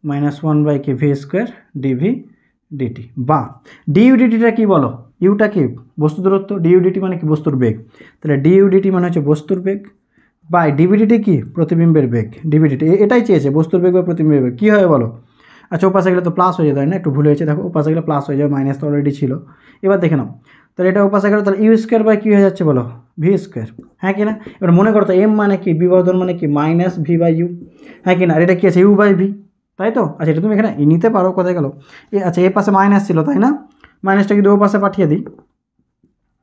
-1/v² dv/dt। বা du/dtটা কী বলো? ইউটা কি বস্তু দূরত্ব, du/dt মানে কি বস্তুর বেগ, তাহলে du/dt মানে হচ্ছে বস্তুর বেগ, বাই dv/dt কি প্রতিবিম্বের বেগ। dv/dt এটাই চেয়েছে, বস্তুর বেগ বা প্রতিবিম্বের বেগ। কী হবে বলো? আচ্ছা, ও পাশে গেলে তো প্লাস হয়ে যায়, তাই না? একটু ভুল হয়েছে, দেখো ও পাশে গেলে প্লাস হয়ে যাবে, মাইনাস তো অলরেডি ছিল। এবার দেখে নাও, তাহলে এটা ও পাশে গেলে তাহলে u² কী হয়ে যাচ্ছে বলো? v², হ্যাঁ কি না? এবার মনে করো তো m মানে কি, বিবর্ধন মানে কি -v/u, হ্যাঁ কি না? আর এটা কি আছে u/v, তাই তো? আচ্ছা, এটা তুমি এখানে নিতে পারো, কোথায় গেল? আচ্ছা, এ পাশে মাইনাস ছিল, তাই না? মাইনাসটা কিন্তু ও পাশে পাঠিয়ে দিই,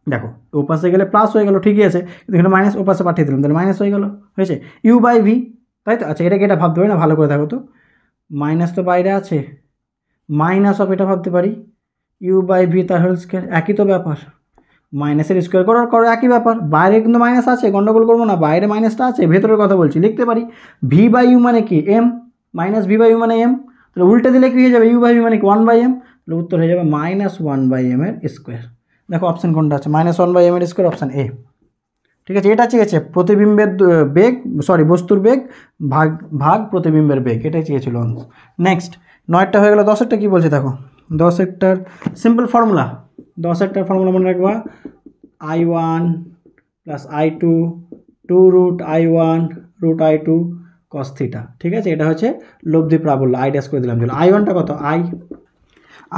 দেখো ও পাশে গেলে প্লাস হয়ে গেল, ঠিকই আছে, কিন্তু এখানে মাইনাস ও পাশে পাঠিয়ে দিলাম, তাহলে মাইনাস হয়ে গেল, হয়েছে u/v, তাই তো? আচ্ছা, এটাকে এটা ভাবতে পারি না, ভালো করে দেখো তো, মাইনাস তো বাইরে আছে, মাইনাস অফ এটা ভাবতে পারি u/v তার হোল স্কোয়ার, একই তো ব্যাপার। মাইনাসের স্কোয়ার করো একই ব্যাপার, বাইরে কিন্তু মাইনাস আছে, গন্ডগোল করবো না, বাইরে মাইনাসটা আছে, ভেতরের কথা বলছি, লিখতে পারি v/u মানে কি m, -v/u মানে m, তাহলে উল্টে দিলে কী হয়ে যাবে? u/v মানে কি 1/m, তাহলে উত্তর হয়ে যাবে -1/m এর স্কোয়ার। দেখো অপশান কোনটা আছে? -1/m এর স্কোয়ার, অপশান এ। ঠিক আছে, এটা চেয়েছে প্রতিবিম্বের বেগ, বস্তুর বেগ ভাগ প্রতিবিম্বের বেগ, এটাই চেয়েছিল। নেক্সট 9টা হয়ে গেল, 10এরটা কী বলছে দেখো। 10এরটার সিম্পল ফর্মুলা, 10এরটার ফর্মুলা মনে রাখবা, i1 + i2 2√i1 √i2 cos θ। ঠিক আছে, এটা হচ্ছে লব্ধি প্রাবল্য, আই ড্যাশ করে দিলাম। চলো i1টা কত?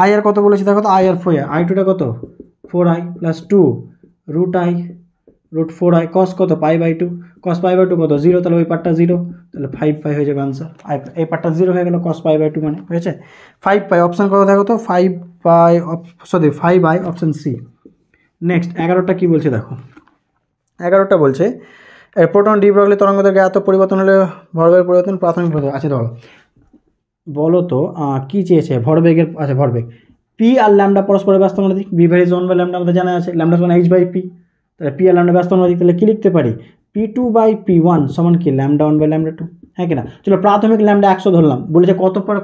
আই আর কত বলেছি দেখো তো, i আর 4, i2টা কত 4i + 2√i √4i cos কত π/2, cos π/2 কত 0, তাহলে ওই পার্টটা 0, তাহলে 5π হয়ে যাবে আনসার। এই পার্টটা 0 হয়ে গেল, cos π/2 মানে হয়েছে 5π। অপশান কত দেখো তো, 5i অপশান সি। নেক্সট 11টা কী বলছে দেখো। 11টা বলছে প্রোটন ডিব্রগলি তরঙ্গদৈর্ঘ্যে এত পরিবর্তন হলে ভরবেগের পরিবর্তন প্রাথমিক পরিবর্তন। আচ্ছা ধরো, বলো তো কী চেয়েছে ভরবেগের? আচ্ছা, ভরবেগ পি আর ল্যামডা পরস্পরের ব্যস্ত অনুপাতিক, v/1/λ আমাদের জানা আছে, ল্যামডা সমান h/p, তাহলে পি আর ল্যামডা ব্যস্ত অনুপাতিক, তাহলে কী লিখতে পারি? p2/p1 সমান কি λ1/λ2, হ্যাঁ কি না? চলো প্রাথমিক ল্যামডা 100 ধরলাম, বলেছে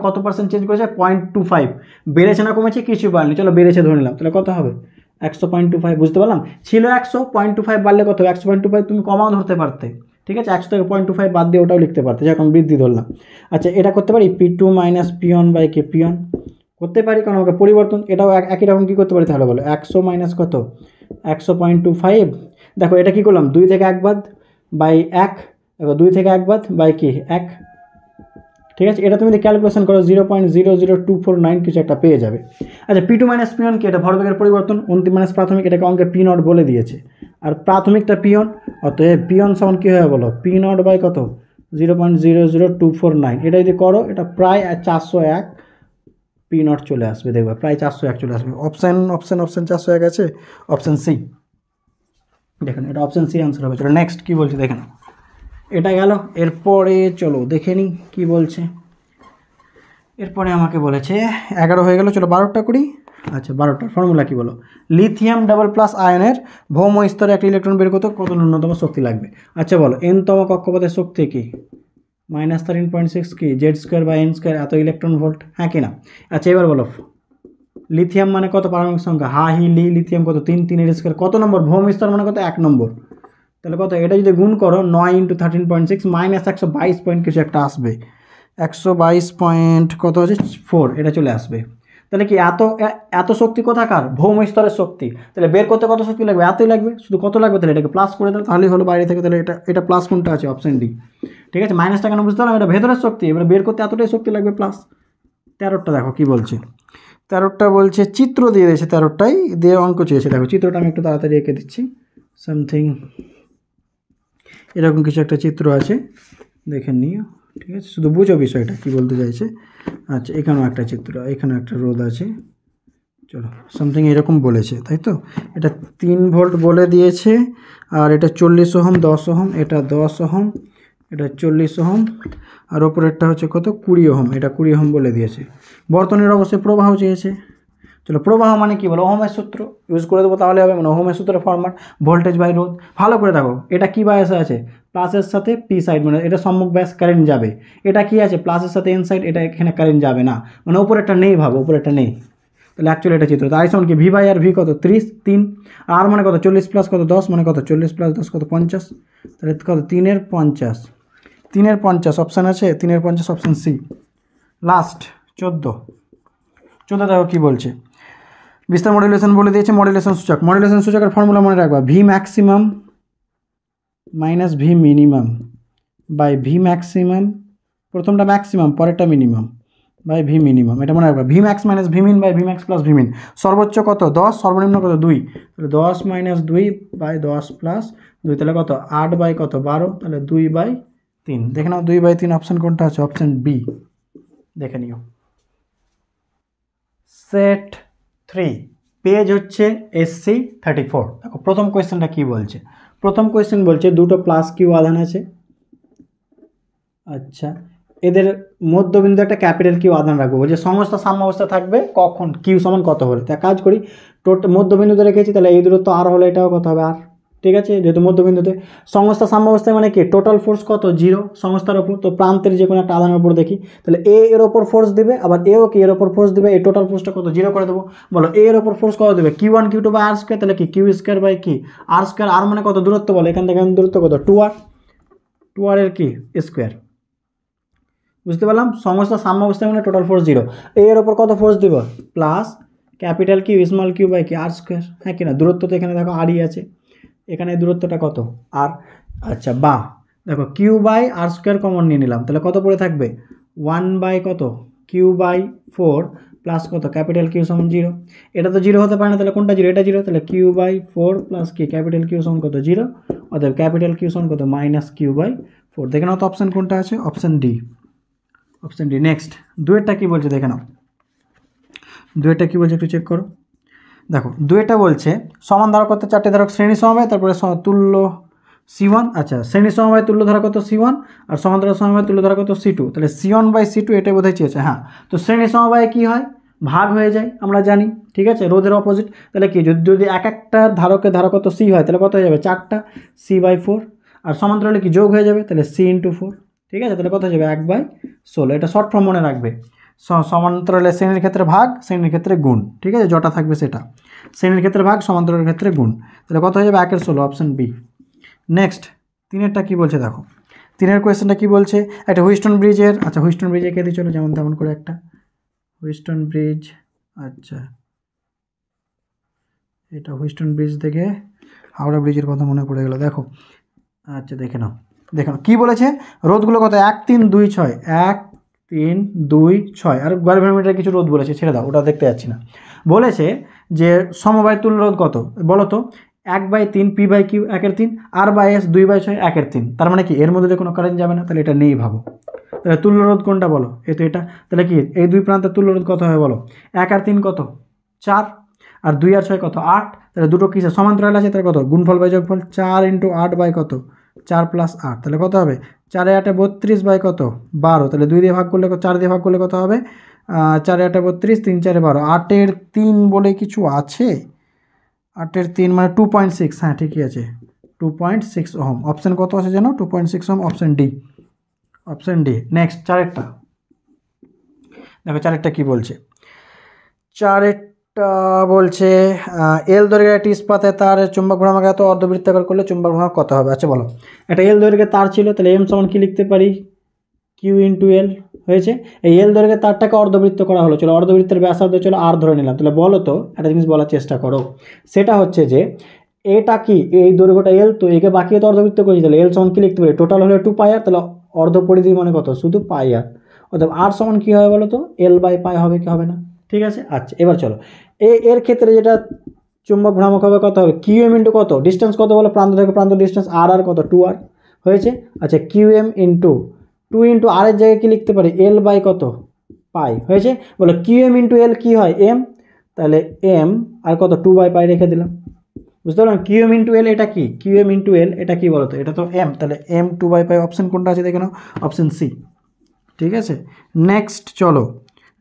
কত পার্সেন্ট চেঞ্জ করেছে? 0.25, বেড়েছে না কমেছে? কিছু বাড়েনি, চলো বেড়েছে ধরে নিলাম, তাহলে কত হবে? 100.25, বুঝতে পারলাম? ছিল 100, 0.25 বাড়লে কত হবে? 100.25 তুমি কমাও ধরতে পারতে, ঠিক আছে, 100 থেকে 0.25 বাদ দিয়ে ওটাও লিখতে পারতে, যখন বৃদ্ধি ধরলাম। আচ্ছা, এটা করতে পারি p2 - p1/k, p1 করতে পারি, কারণ আমাকে পরিবর্তন, এটাও একই রকম। কী করতে পারি তাহলে বলো? 100 মাইনাস কত? 100.25, দেখো এটা কী করলাম? 2 থেকে 1 বাদ বাই 1, দেখো 2 থেকে 1 বাদ বাই কি 1, ঠিক আছে, এটা তুমি যদি ক্যালকুলেশন করো 0.00249 কিছু একটা পেয়ে যাবে। আচ্ছা, p2 - p1 কি? এটা ভরবেগের পরিবর্তন, অন্তিম মানে প্রাথমিক, এটাকে অঙ্কে p0 বলে দিয়েছে, আর প্রাথমিকটা p1, অতএব p1 সমান কী হবে বলো? p0 বাই কত? 0.00249, এটা যদি করো এটা প্রায় 401 p0 চলে আসবে, দেখবে প্রায় 401 চলে আসবে। অপশান 401 আছে, অপশান সি। দেখেন এটা অপশান সি আনসার হবে। চলো নেক্সট কী বলছে দেখেন, এটা গেল। এরপরে চলো দেখে নিই কী বলছে। এরপরে আমাকে বলেছে 11 হয়ে গেল, চলো 12টা করি। আচ্ছা, 12টার ফর্মুলা কী বলো? লিথিয়াম ডাবল+ আয়নের ভৌম স্তরে একটা ইলেকট্রন বের করতে কত ন্যূনতম শক্তি লাগবে? আচ্ছা বলো, এনতম কক্ষপথের শক্তি কি? -13.6 কি z²/n² এত ইলেকট্রন ভোল্ট, হ্যাঁ কি না? আচ্ছা, এবার বলো লিথিয়াম মানে কত পারমাণবিক সংখ্যা? লিথিয়াম কত? 3, 3 এর স্কোয়ার, কত নম্বর? ভৌম স্তর মানে কত? 1 নম্বর, তাহলে কত? এটা যদি গুণ করো 9 × 13.6 -122 পয়েন্ট কিছু একটা আসবে, 122 পয়েন্ট কত আছে 4, এটা চলে আসবে। তাহলে কি এত শক্তি কোথাকার? ভৌম স্তরের শক্তি, তাহলে বের করতে কত শক্তি লাগবে? এতই লাগবে, শুধু কত লাগবে? তাহলে এটাকে প্লাস করে দাও, তাহলেই হলো বাইরে থেকে। তাহলে এটা প্লাস কোনটা আছে? অপশান ডি, ঠিক আছে। মাইনাসটা কেন বুঝতে পারলাম? এটা ভেতরের শক্তি, এবার বের করতে এতটাই শক্তি লাগবে প্লাস। 13টা দেখো কী বলছে। 13টা বলছে চিত্র দিয়ে দিয়েছে, 13টাই দিয়ে অঙ্ক চেয়েছে। দেখো চিত্রটা আমি একটু তাড়াতাড়ি এঁকে দিচ্ছি। সামথিং এরকম কিছু একটা চিত্র আছে, দেখে নিও, ঠিক আছে, শুধু বুঝো বিষয়টা কী বলতে চাইছে। আচ্ছা, এখানেও একটা চিত্র, এখানেও একটা রোদ আছে, চলো সামথিং এরকম বলেছে, তাই তো? এটা 3 ভোল্ট বলে দিয়েছে, আর এটা 40 ওহম, 10 ওহম, এটা 10 ওহম, এটা 40 ওহম, আর ওপরেরটা হচ্ছে কত? 20 ওহম, এটা 20 ওহম বলে দিয়েছে। বর্তনীর অবশ্যই প্রবাহ চেয়েছে, চলো প্রবাহ মানে কি বলো, ওহমের সূত্র ইউজ করে দেবো তাহলে হবে, মানে ওহমের সূত্রের ফরম্যাট, ভোল্টেজ বাই রোধ। ভালো করে দেখো এটা কি বায়াসে আছে, প্লাসের সাথে পি সাইড, মানে এটা সম্মুখ ব্যাস কারেন্ট যাবে। এটা কি আছে প্লাসের সাথে এন সাইড, এটা এখানে কারেন্ট যাবে না, মানে উপরেরটা নেই, ভাবো উপরেরটা নেই। তাহলে অ্যাকচুয়ালি এটা চিত্র। তো আই সমান কি ভি বাই আর, ভি কত 30 3, আর মানে কত 40 প্লাস কত 10 মানে কত 40 প্লাস 10 কত 50, তাহলে কত 3 এর 50, 3 এর 50 অপশান আছে, 3 এর 50 অপশান সি। লাস্ট 14 দেখো কী বলছে, বিস্তার মডুলেশন বলে দিয়েছে, মডুলেশন সূচক, মডুলেশন সূচকের ফর্মুলা মনে রাখবা, V maximum minus V minimum by V maximum, প্রথমটা ম্যাক্সিমাম পরেরটা মিনিমাম, বাই ভি মিনিমাম, এটা মনে রাখবা, V max minus V min by V max plus V min. সর্বোচ্চ কত 10, সর্বনিম্ন কত 2, তাহলে 10 মাইনাস 2 বাই 10 প্লাস 2, তাহলে কত 8 বাই কত 12, তাহলে 2 বাই 3। দেখে নাও 2 বাই 3 অপশান কোনটা আছে, অপশান বি, দেখে নিও। সেট 3 পেজ হচ্ছে SC 34। দেখো প্রথম কোয়েশ্চেনটা কি বলছে, প্রথম কোয়েশ্চেন বলছে দুটো প্লাস কিউ আধান আছে, আচ্ছা এদের মধ্যবিন্দু একটা ক্যাপিটাল কিউ আধান রাখবো, বলছে সংস্থা সাম্যাবস্থা থাকবে কখন, কিউ সমান কত হলে। তা কাজ করি, মধ্যবিন্দুতে রেখেছি, তাহলে এই দূরত্ব আর হলে এটাও কত হবে আর, ঠিক আছে, যেহেতু মধ্যবিন্দুতে। সংস্থা সাম্যাবস্থায় মানে কি টোটাল ফোর্স কত 0 সংস্থার ওপর, তো প্রান্তের যে কোনো একটা আধানের ওপর দেখি, তাহলে এ এর ওপর ফোর্স দিবে, আবার এও কি এর ওপর ফোর্স দিবে, এই টোটাল ফোর্সটা কত 0 করে দেবো। বলো এ এর ওপর ফোর্স কত দেবে, Q1 Q2 by R square, তাহলে কি কিউ স্কোয়ার বাই কি আর স্কোয়ার, আর মানে কত দূরত্ব বলো, এখান থেকে দূরত্ব কত 2r, 2r এর কি স্কোয়ার, বুঝতে পারলাম। সংস্থা সাম্যাবস্থায় মানে টোটাল ফোর্স 0, এর ওপর কত ফোর্স দিব plus capital Q small Q by কি আর স্কোয়ার, হ্যাঁ কি না, দূরত্ব তো এখানে দেখো আরই আছে, এখানে দূরত্বটা কত আর, আচ্ছা বা দেখো Q by R square common নিয়ে নিলাম, তাহলে কত পড়ে থাকবে 1 বাই কত কিউ বাই 4 প্লাস কত ক্যাপিটাল কিউ সমান 0, এটা তো 0 হতে পারে না, তাহলে কোনটা 0, এটা 0, তাহলে কিউ বাই 4 প্লাস কি ক্যাপিটাল কিউ সমান কত 0, অতএব ক্যাপিটাল কিউ সমান কত মাইনাস কিউ বাই 4। দেখে নাও তো অপশান কোনটা আছে, option D, option D. Next দুয়েরটা কী বলছে দেখে নাও, দুয়েরটা কী বলছে একটু চেক করো। দেখো দুয়েরটা বলছে সমান ধারকত্ব 4টে ধারক শ্রেণী সমবায়, তারপরে তুল্য C1, আচ্ছা শ্রেণী সমবায় তুল্য ধারকত্ব C1 আর সমান্তরাল সমবায় তুল্য ধারকত্ব C2, তাহলে C1 বাই C2 এটাই বোধহয় চেয়েছে। হ্যাঁ, তো শ্রেণী সমবায়ে কী হয় ভাগ হয়ে যায় আমরা জানি, ঠিক আছে, রোধের অপোজিট, তাহলে কি যদি এক একটা ধারকের ধারকত্ব C হয় তাহলে কত হয়ে যাবে 4টা C/4, আর সমান্তরালে কি যোগ হয়ে যাবে, তাহলে C/4, ঠিক আছে, তাহলে কত হয়ে যাবে 1/16, এটা শর্ট ফর্ম মনে রাখবে, সমান্তরালে শ্রেণীর ক্ষেত্রে ভাগ শ্রেণীর ক্ষেত্রে গুণ, ঠিক আছে, যটা থাকবে সেটা, শ্রেণীর ক্ষেত্রে ভাগ সমান্তরালের ক্ষেত্রে গুণ, তাহলে কত হয়ে যাবে 1/16, অপশান বি। নেক্সট তিনেরটা কী বলছে দেখো, তিনের কোয়েশ্চেনটা কী বলছে, একটা হুইস্টন ব্রিজের, আচ্ছা হুইস্টন ব্রিজ এঁকে দিই চলো যেমন তেমন করে একটা হুইস্টন ব্রিজ, আচ্ছা এটা হুইস্টন ব্রিজ থেকে হাওড়া ব্রিজের কথা মনে পড়ে গেলো, দেখো আচ্ছা দেখে নাও কী বলেছে, রোধগুলো কত 1 3 2 6, 1 3 2 6, আর গ্যালভানোমিটারে কিছু রোধ বলেছে ছেড়ে দাও, ওটা দেখতে যাচ্ছি না। বলেছে যে সমবায় তুল্য রোধ কত বলো তো, 1/3 P/Q 1/3, R/S 2/6 1/3, তার মানে কি এর মধ্যে কোনো কারেন্ট যাবে না, তাহলে এটা নেই ভাবো। তাহলে তুল্য রোধ কোনটা বলো, এই তো এটা, তাহলে কি এই দুই প্রান্তের তুল্য রোধ কত হবে বলো, 1 আর 3 কত 4, আর 2 আর 6 কত 8, তাহলে দুটো কিসে সমান্তরাল আছে, তাহলে কত গুণফল বাই যোগফল 4 × 8 বাই কত 4 + 8, তাহলে কত হবে 4 × 8 = 32 বাই কত 12, তাহলে 2 দিয়ে ভাগ করলে 4 দিয়ে ভাগ করলে কত হবে 4 × 8 = 32, 3 × 4 = 12, 8-এর 3 বলে কিছু আছে, 8-এর 3 মানে 2.6, হ্যাঁ ঠিকই আছে 2.6 ওহম, অপশান কত আছে জানো 2.6 ohm, option D, option D. Next চারেরটা দেখো, চারেরটা কী বলছে, চারেরটা বলছে এল দৈর্ঘ্যের একটি ইস্পাতে তার চুম্বক ভ্রামক এত অর্ধবৃত্তাকার করলে চুম্বক ভ্রামক কত হবে, আচ্ছা বলো, একটা এল দৈর্ঘ্যের তার ছিল, তাহলে এম সমান কী লিখতে পারি কিউ × এল হয়েছে, এই এল দৈর্ঘ্যের তারটাকে অর্ধবৃত্ত করা হলো, চলো অর্ধবৃত্তের ব্যাসার্ধ চলো আর ধরে নিলাম, তাহলে বলো তো একটা জিনিস বলার চেষ্টা করো, সেটা হচ্ছে যে এটা কি এই দৈর্ঘ্যটা এল, তো একে বাকি তো অর্ধবৃত্ত করেছি, তাহলে এল সমান কী লিখতে পারি টোটাল হলো 2πr, তাহলে অর্ধ পরিধি মানে কত শুধু πr, অর্থাৎ আর সমান কী হবে বলো তো L/π হবে কি হবে না, ঠিক আছে। আচ্ছা এবার চলো এর ক্ষেত্রে যেটা চুম্বক ভ্রামক হবে কত হবে কিউএম × কত ডিস্টেন্স কত বলো, প্রান্ত থেকে প্রান্ত ডিস্টেন্স আর কত 2r হয়েছে, আচ্ছা কিউএম × 2 × r এর জায়গায় কী লিখতে পারি L/π কত পাই হয়েছে, বলো কিউএম × L কী হয় এম, তাহলে এম আর কত 2/π রেখে দিলাম, বুঝতে পারলাম। কিউএম × L এটা কি, কিউএম × L এটা কি বলো তো, এটা তো এম, তাহলে এম 2/π, অপশান কোনটা আছে দেখে নাও, অপশান সি, ঠিক আছে। নেক্সট চলো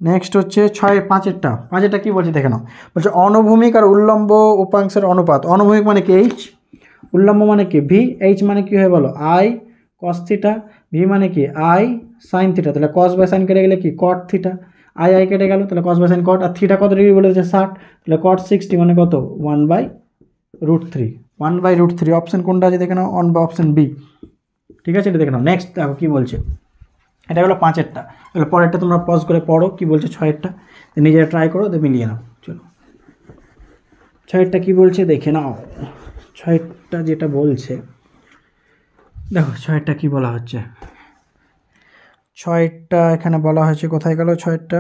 নেক্সট হচ্ছে 5-এরটা। 5-এরটা কী বলছে দেখে নাও, বলছে অনুভূমিক আর উল্লম্ব উপাংশের অনুপাত। অনুভূমিক মানে কি এইচ, উল্লম্ব মানে কি ভি, এইচ মানে কি হয় বলো আই কস থিটা, ভি মানে কি আই সাইন থিটা, তাহলে কস বাই সাইন কেটে গেলে কি কট থিটা, আই আই কেটে গেল তাহলে কস বাই সাইন কট, আর থিটা কত ডিগ্রি বলেছে 60, তাহলে কট 60 মানে কত 1/√3, 1/√3। অপশান কোনটা আছে দেখে নাও, অন বা অপশান বি। ঠিক আছে, এটা দেখে নাও। নেক্সট দেখো কী বলছে, এটা হলো 5-এরটা। তাহলে পরেরটা তোমরা পজ করে পড়ো কী বলছে 6-এরটা, নিজেরা ট্রাই করো, তো মিলিয়ে নাও। চলো 6-এরটা কী বলছে দেখে নাও। 6-এরটা যেটা বলছে দেখো, 6-এরটা কী বলা হচ্ছে। 6-এরটা এখানে বলা হয়েছে, কোথায় গেল 6-এরটা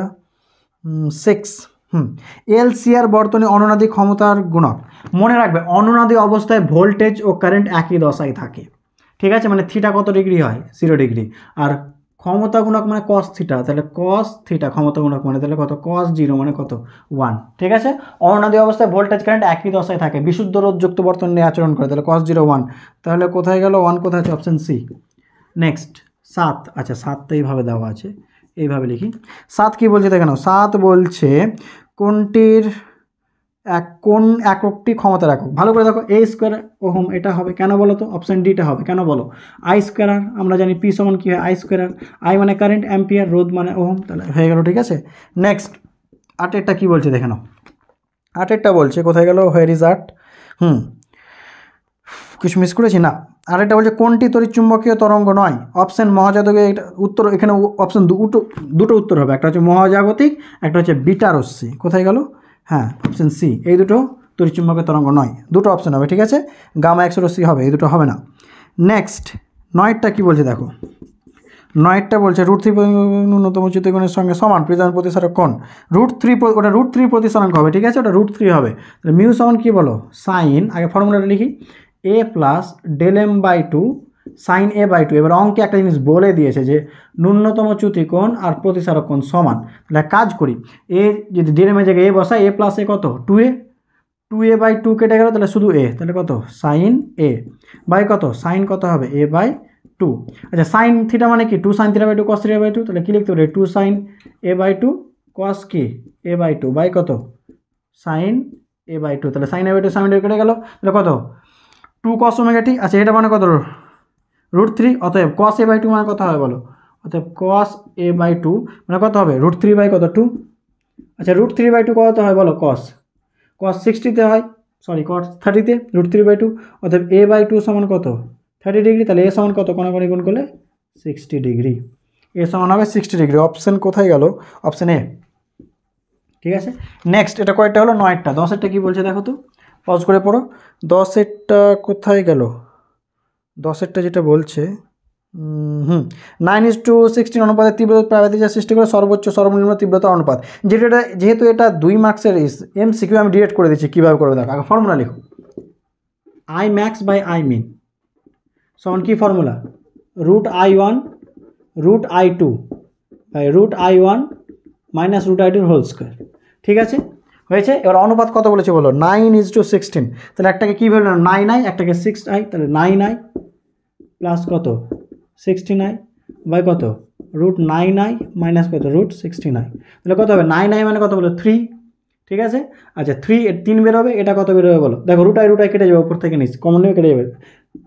6। এলসিআর বর্তনী অনুনাদি ক্ষমতার গুণক। মনে রাখবে অনুনাদি অবস্থায় ভোল্টেজ ও কারেন্ট একই দশায় থাকে। ঠিক আছে, মানে থিটা কত ডিগ্রি হয় 0 ডিগ্রি, আর ক্ষমতা গুণক মানে কস থিটা, তাহলে কস থিটা ক্ষমতা গুণক মানে তাহলে কত কস 0 মানে কত 1। ঠিক আছে, অনুনাদি অবস্থায় ভোল্টেজ কারেন্ট একই দশায় থাকে, বিশুদ্ধ রোধযুক্ত বর্তনী নিয়ে আচরণ করে, তাহলে cos 0 1। তাহলে কোথায় গেল 1, কোথায় আছে অপশান সি। নেক্সট 7। আচ্ছা 7 তো এইভাবে দেওয়া আছে, এইভাবে লিখি। 7 কী বলছে দেখে নাও। 7 বলছে কোনটির কোন এককটি ক্ষমতার একক। ভালো করে দেখো, এ স্কোয়ার ওহম এটা হবে কেন বলো তো, অপশান ডিটা হবে কেন বলো, আই স্কোয়ার আর, আমরা জানি পি সমান কী হয় আই স্কোয়ার আর, আই মানে কারেন্ট, অ্যাম্পিয়ার, রোধ মানে ওহম, তাহলে হয়ে গেল। ঠিক আছে, নেক্সট 8-এরটা কী বলছে দেখে নাও। 8-এরটা বলছে কোথায় গেল, হোয়ার ইজ 8, কিছু মিস করেছি না। আরেকটা বলছে কোনটি তড়িৎচুম্বকীয় তরঙ্গ নয়। অপশান মহাজাগতিক, এটা উত্তর এখানে অপশান দুটো উত্তর হবে, একটা হচ্ছে মহাজাগতিক, একটা হচ্ছে বিটা রশ্মি। কোথায় গেল, হ্যাঁ অপশান সি, এই দুটো তড়িৎচুম্বকীয় তরঙ্গ নয়। দুটো অপশান হবে, ঠিক আছে, গামা এক্স রশ্মি হবে, এই দুটো হবে না। নেক্সট 9-এরটা কী বলছে দেখো। 9-এরটা বলছে √3 ন্যূনতম চ্যুতিকোণের সঙ্গে সমান প্রিজমের প্রতিসারক কোণ। √3, ওটা √3 প্রতিসারক হবে, ঠিক আছে, ওটা √3 হবে। তাহলে মিউ সমান কী বলো সাইন, আগে ফর্মুলাটা লিখি, a plus ∇m/2 sign a/2। এবার অঙ্কে একটা জিনিস বলে দিয়েছে যে ন্যূনতম চ্যুতিকোণ আর প্রতিসারক কোণ সমান। তাহলে কাজ করি, এ যদি ∇m এর জায়গায় a বসায়, a প্লাস এ কত 2a/2 কেটে গেল, তাহলে শুধু a, তাহলে কত সাইন a বাই কত সাইন কত হবে a/2। আচ্ছা সাইন থিটা মানে কি 2 sin θ/2 cos θ/2, তাহলে কী লিখতে পারি 2 sin a/2 cos কি a/2 বাই কত সাইন a/2। তাহলে সাইন a/2 সাইন a কেটে গেল, তাহলে কত 2 cos ωt। আচ্ছা এটা মানে কত √3, অতএব cos a/2 মানে কত হবে বলো, অতএব cos a/2 মানে কত হবে √3 বাই কত 2। আচ্ছা √3/2 কত হয় বলো, cos 60-তে হয়, সরি cos 30-তে √3/2, অতএব a/2 সমান কত 30 ডিগ্রি। তাহলে a সমান কত কোণাকুণি গুণ করলে 60 ডিগ্রি, a সমান হবে 60 ডিগ্রি। অপশান কোথায় গেল, অপশান এ। ঠিক আছে, নেক্সট এটা কয়েকটা হলো 9-এরটা। 10-এরটা কী বলছে দেখো তো, পজ করে পড়ো। 10-এরটা কোথায় গেল, 10-এরটা যেটা বলছে 9:16 অনুপাতের তীব্রতা প্রায়দিক যা সৃষ্টি করে সর্বোচ্চ সর্বনিম্ন তীব্রতার অনুপাত। যেহেতু এটা 2 মার্কসের MCQ আমি ডিরেক্ট করে দিচ্ছি, কীভাবে করবে দেখো। আগে ফর্মুলা লিখো, I max by I min সমান কী formula, √I1 √I2 by √I1 minus √I2 whole square. ঠিক আছে, হয়েছে। এবার অনুপাত কত বলেছে বলো, 9:16। তাহলে একটাকে কী বললো 9i, একটাকে 6i, তাহলে 9i প্লাস কত 16i বাই কত √9i মাইনাস কত √16i, তাহলে কত হবে 9i মানে কত বলো 3। ঠিক আছে, আচ্ছা 3 বেরোবে, এটা কত বেরোবে বলো, দেখো √i কেটে যাবে, উপর থেকে নিচ কমন নিয়ে কেটে যাবে,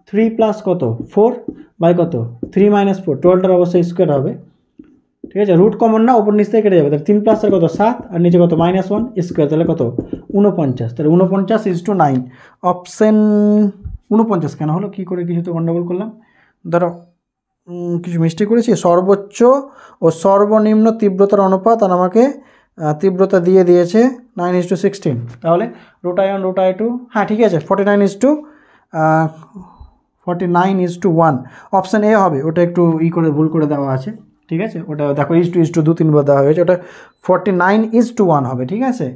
3 প্লাস কত 4 বাই কত 3 - 4, টোটালটার অবশ্যই স্কোয়ার হবে। ঠিক আছে, রুট কমন না, উপর নিচ থেকে কেটে যাবে, তাহলে 3 প্লাস কত 7 আর নিচে কত -1 স্কোয়ার, তাহলে কত 49। তাহলে 49:9। অপশান 49 কেন হলো, কী করে কিছু তো গণ্ডগোল করলাম, ধরো কিছু মিস্টেক করেছি। সর্বোচ্চ ও সর্বনিম্ন তীব্রতার অনুপাত, আর আমাকে তীব্রতা দিয়ে দিয়েছে 9:16, তাহলে √I1 √I2, হ্যাঁ ঠিক আছে 49:1। অপশান এ হবে, ওটা একটু করে ভুল করে দেওয়া আছে। ঠিক আছে, ওটা দেখো ইস টু 2-3 বার দেওয়া হয়েছে, ওটা 49:1 হবে। ঠিক আছে,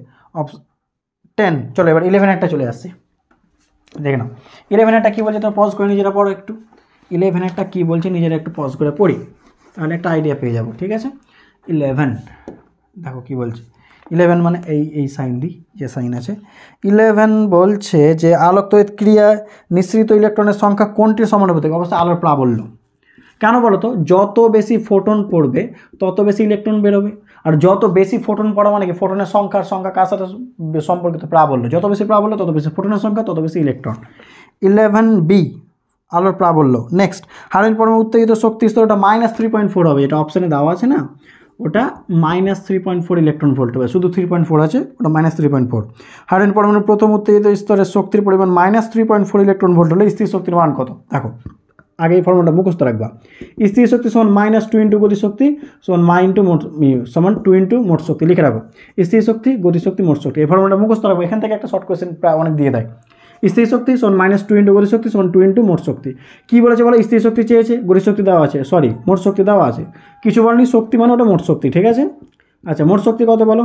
10। চলো এবার 11-এরটা চলে আসছে, দেখে নাও 11-এরটা কী বলছে, তোমার পজ করে নিজেরা পড়ো একটু। 11-এরটা কী বলছে নিজেরা একটু পজ করে পড়ি, তাহলে একটা আইডিয়া পেয়ে যাবো। ঠিক আছে, 11 দেখো কী বলছে। 11 মানে এই সাইন দিই, যে সাইন আছে। 11 বলছে যে আলোক তড়িৎ ক্রিয়ায় নিঃসৃত ইলেকট্রনের সংখ্যা কোনটির সমানুপাতিক। অবশ্যই আলোর প্রাবল্য। কেন বলো তো, যত বেশি ফোটন পড়বে তত বেশি ইলেকট্রন বেরোবে, আর যত বেশি ফোটন পড়া মানে কি ফোটনের সংখ্যা কার সাথে সম্পর্কিত প্রাবল্য, যত বেশি প্রাবল্য তত বেশি ফোটনের সংখ্যা তত বেশি ইলেকট্রন। 11B আলোর প্রাবল্য। নেক্সট হাইড্রোজেন পরমাণু উত্তেজিত শক্তি স্তর ওটা -3.4 হবে, এটা অপশানে দেওয়া আছে না, ওটা -3.4 ইলেকট্রন ভোল্ট হবে, শুধু 3.4 আছে, ওটা -3.4। হাইড্রোজেন পরমাণুর প্রথম উত্তেজিত স্তরের শক্তির পরিমাণ -3.4 ইলেকট্রন ভোল্ট হলে স্থির শক্তির মান কত? দেখো আগে এই ফর্মুলাটা মুখস্থ রাখবা। স্থির শক্তি সমান -2 ইন্টু গতিশক্তি সমান সমান 2 ইন্টু মোট শক্তি, লিখে রাখো। স্থির শক্তি গতিশক্তি মোট শক্তি, এই ফর্মুলাটা মুখস্থ রাখবো, এখান থেকে একটা শর্ট কোয়েশ্চেন প্রায় অনেক দিয়ে দেয়। স্থির শক্তি সমান -2 ইন্টু গতিশক্তি সমান 2 ইন্টু মোট শক্তি। কী বলেছে বলো? স্থির শক্তি চেয়েছে, গতিশক্তি দেওয়া আছে, সরি মোট শক্তি দেওয়া আছে, কিছু বলেনি, শক্তি মানে ওটা মোট শক্তি, ঠিক আছে। আচ্ছা মোট শক্তি কত বলো?